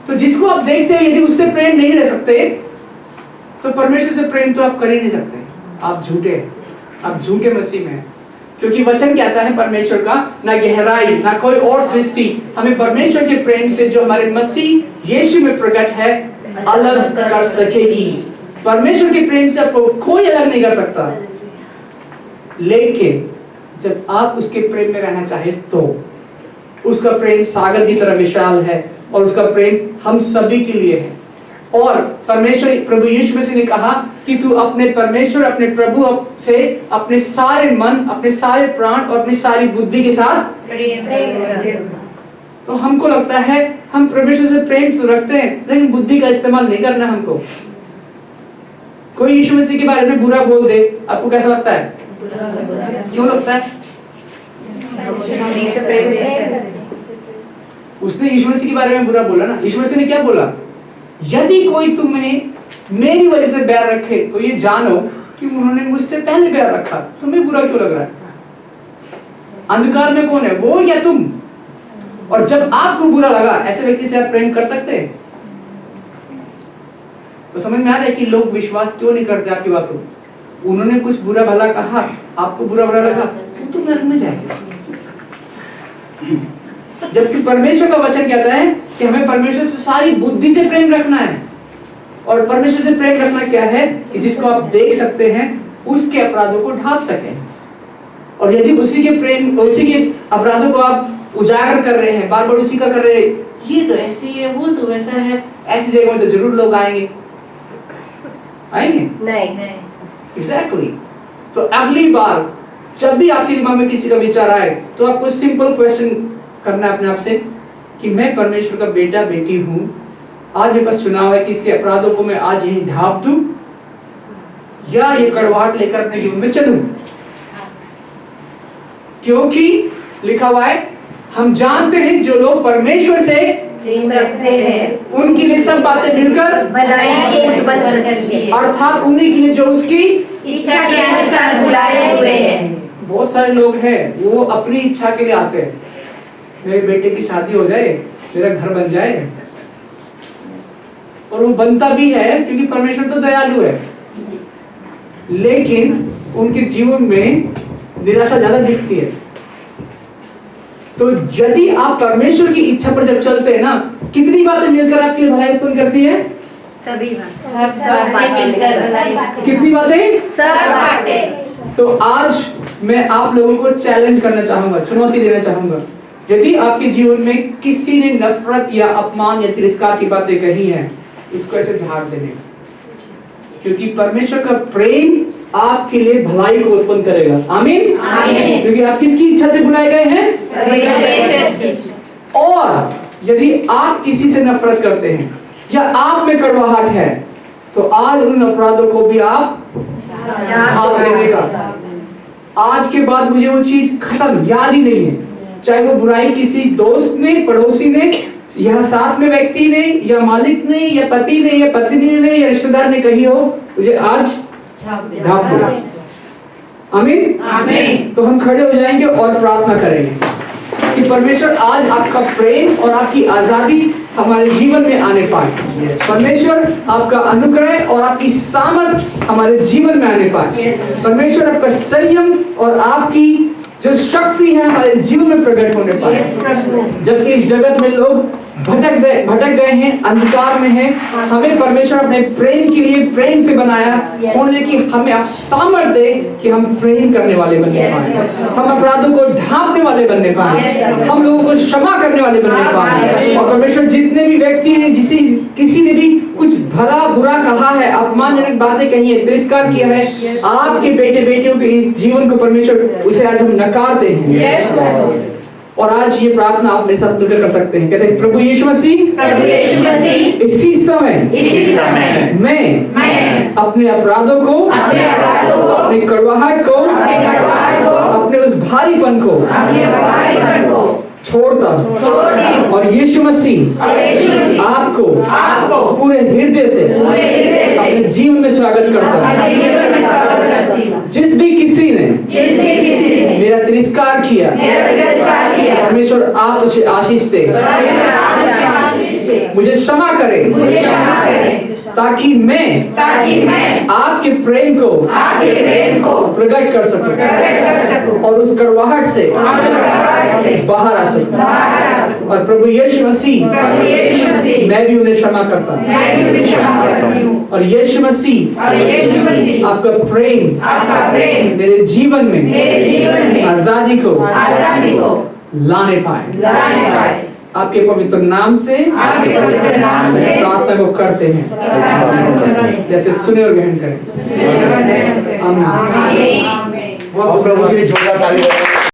तो जिसको आप देखते हैं, यदि उससे प्रेम नहीं रह सकते, तो परमेश्वर से प्रेम तो आप कर ही नहीं सकते। आप झूठे, आप झूठे मसीह में हैं। क्योंकि वचन कहता है परमेश्वर का ना गहराई ना कोई और सृष्टि हमें परमेश्वर के प्रेम से जो हमारे मसीह यीशु में प्रकट है अलग कर सकेगी। परमेश्वर के प्रेम से आपको कोई अलग नहीं कर सकता। लेकिन जब आप उसके प्रेम में रहना चाहे तो उसका प्रेम सागर की तरह विशाल है और उसका प्रेम हम सभी के लिए है। और परमेश्वर प्रभु यीशु मसीह ने कहा कि तू अपने परमेश्वर अपने प्रभु से अपने सारे मन, अपने सारे प्राण और अपनी सारी बुद्धि के साथ तो हमको लगता है हम परमेश्वर से प्रेम तो रखते हैं लेकिन बुद्धि का इस्तेमाल नहीं करना हमको। कोई यीशु मसीह के बारे में बुरा बोल दे, आपको कैसा लगता है? क्यों लगता है? उसने यीशु मसीह के बारे में बुरा बोला ना। यीशु मसीह ने क्या बोला? यदि कोई तुम्हें मेरी वजह से बैर रखे तो ये जानो कि उन्होंने मुझसे पहले बैर रखा। तुम्हें बुरा क्यों लग रहा है? अंधकार में कौन है, वो या तुम? और जब आपको बुरा लगा, ऐसे व्यक्ति से आप प्रेम कर सकते हैं? तो समझ में आ रहा है कि लोग विश्वास क्यों नहीं करते आपकी बातों। उन्होंने कुछ बुरा भला कहा, आपको बुरा भला लगा, तो तुम नरक में जाएंगे। जबकि परमेश्वर का वचन कहता है कि हमें परमेश्वर से सारी बुद्धि से प्रेम रखना है। और परमेश्वर से प्रेम रखना क्या है कि जिसको आप देख सकते हैं उसके अपराधों को ढांप सकें। और यदि उसी के अपराधों को आप उजागर कर रहे हैं, बार बार उसी का कर रहे हैं, ये तो ऐसे ही है, वो तो वैसा है, ऐसी जगह में तो जरूर लोग आएंगे नहीं। एग्जैक्टली। तो अगली बार जब भी आपके दिमाग में किसी का विचार आए तो आपको सिंपल क्वेश्चन करना है अपने आप से कि मैं परमेश्वर का बेटा बेटी हूं, आज मेरे पास चुनाव है कि इसके अपराधों को मैं आज यहीं ढांप दूं या ये कड़वाहट लेकर अपने जीवन में चलूं। क्योंकि लिखा हुआ है हम जानते हैं जो लोग परमेश्वर से प्रेम रखते हैं उनके लिए सब बातें मिलकर भलाई के उत्पन्न करती है, अर्थात उन्हीं के लिए जो उसकी इच्छा के अनुसार बुलाए हुए हैं। बहुत सारे लोग हैं वो अपनी इच्छा के लिए आते हैं, मेरे बेटे की शादी हो जाए, मेरा घर बन जाए, और वो बनता भी है क्योंकि परमेश्वर तो दयालु है, लेकिन उनके जीवन में निराशा ज्यादा दिखती है। तो यदि आप परमेश्वर की इच्छा पर जब चलते हैं ना, कितनी बातें मिलकर आपके लिए भलाई उत्पन्न करती है? सभी बातें मिलकर, कितनी बातें? सब बातें। तो आज मैं आप लोगों को चैलेंज करना चाहूंगा, चुनौती देना चाहूंगा। यदि आपके जीवन में किसी ने नफरत या अपमान या तिरस्कार की बातें कही हैं, इसको ऐसे झाड़ देने, क्योंकि परमेश्वर का प्रेम आपके लिए भलाई को उत्पन्न करेगा। आमीन। आमीन। क्योंकि आप किसकी इच्छा से बुलाए गए हैं? और यदि आप किसी से नफरत करते हैं या आप में कड़वाहट है तो आज उन अपराधों को भी आप ढांप देगा। आज के बाद मुझे वो चीज खत्म, याद ही नहीं है, चाहे वो बुराई किसी दोस्त ने, पड़ोसी ने, या साथ में व्यक्ति ने, या मालिक ने, या पति ने, या पत्नी ने, या रिश्तेदार ने कही हो, मुझे आज ढांप दो। आमीन। आमीन। तो हम खड़े हो जाएंगे और प्रार्थना करेंगे कि परमेश्वर आज आपका प्रेम और आपकी आजादी हमारे जीवन में आने पाए। परमेश्वर आपका अनुग्रह और आपकी सामर्थ हमारे जीवन में आने पाए। परमेश्वर आपका संयम और आपकी जो शक्ति है हमारे जीवन में प्रकट होने पाए। जबकि इस जगत में लोग भटक गए हैं, अंधकार में हैं, हमें परमेश्वर अपने प्रेम के लिए प्रेम से बनाया, होने की हमें आप सामर्थ्य दे कि हम प्रेम करने वाले बनने पाए, हम अपराधों को ढांपने वाले बनने पाए, हम लोगों को क्षमा करने वाले बनने पाए। और परमेश्वर जितने भी व्यक्ति ने किसी ने भी कुछ भला बुरा कहा है, अपमानजनक बातें कही है, तिरस्कार किया है, आपके बेटे बेटियों के इस जीवन को परमेश्वर उसे आज हम नकारते हैं। और आज ये प्रार्थना आप मेरे साथ मिलकर कर सकते हैं। कहते हैं प्रभु यीशु मसीह, इसी समय मैं अपने अपराधों को, अपनी कड़वाहट को, अपने उस भारीपन को छोड़ता हूँ और यीशु मसीह आपको पूरे हृदय से अपने जीवन में स्वागत करता हूँ। जिस भी किसी ने मेरा तिरस्कार किया, परमेश्वर आप उसे आशीष दे, मुझे क्षमा करे, मुझे क्षमा करें, ताकि मैं आपके प्रेम को प्रकट कर सकूं और उस कड़वाहट से बाहर आ सकूं। और प्रभु यीशु मसीह मैं भी उन्हें क्षमा करता हूँ। और यीशु मसीह आपका प्रेम मेरे जीवन में आजादी को लाने पाए। आपके पवित्र नाम से प्रार्थना को करते हैं, जैसे सुने और ग्रहण करें। आमीन। प्रभु की जोरदार ताली बजाएं।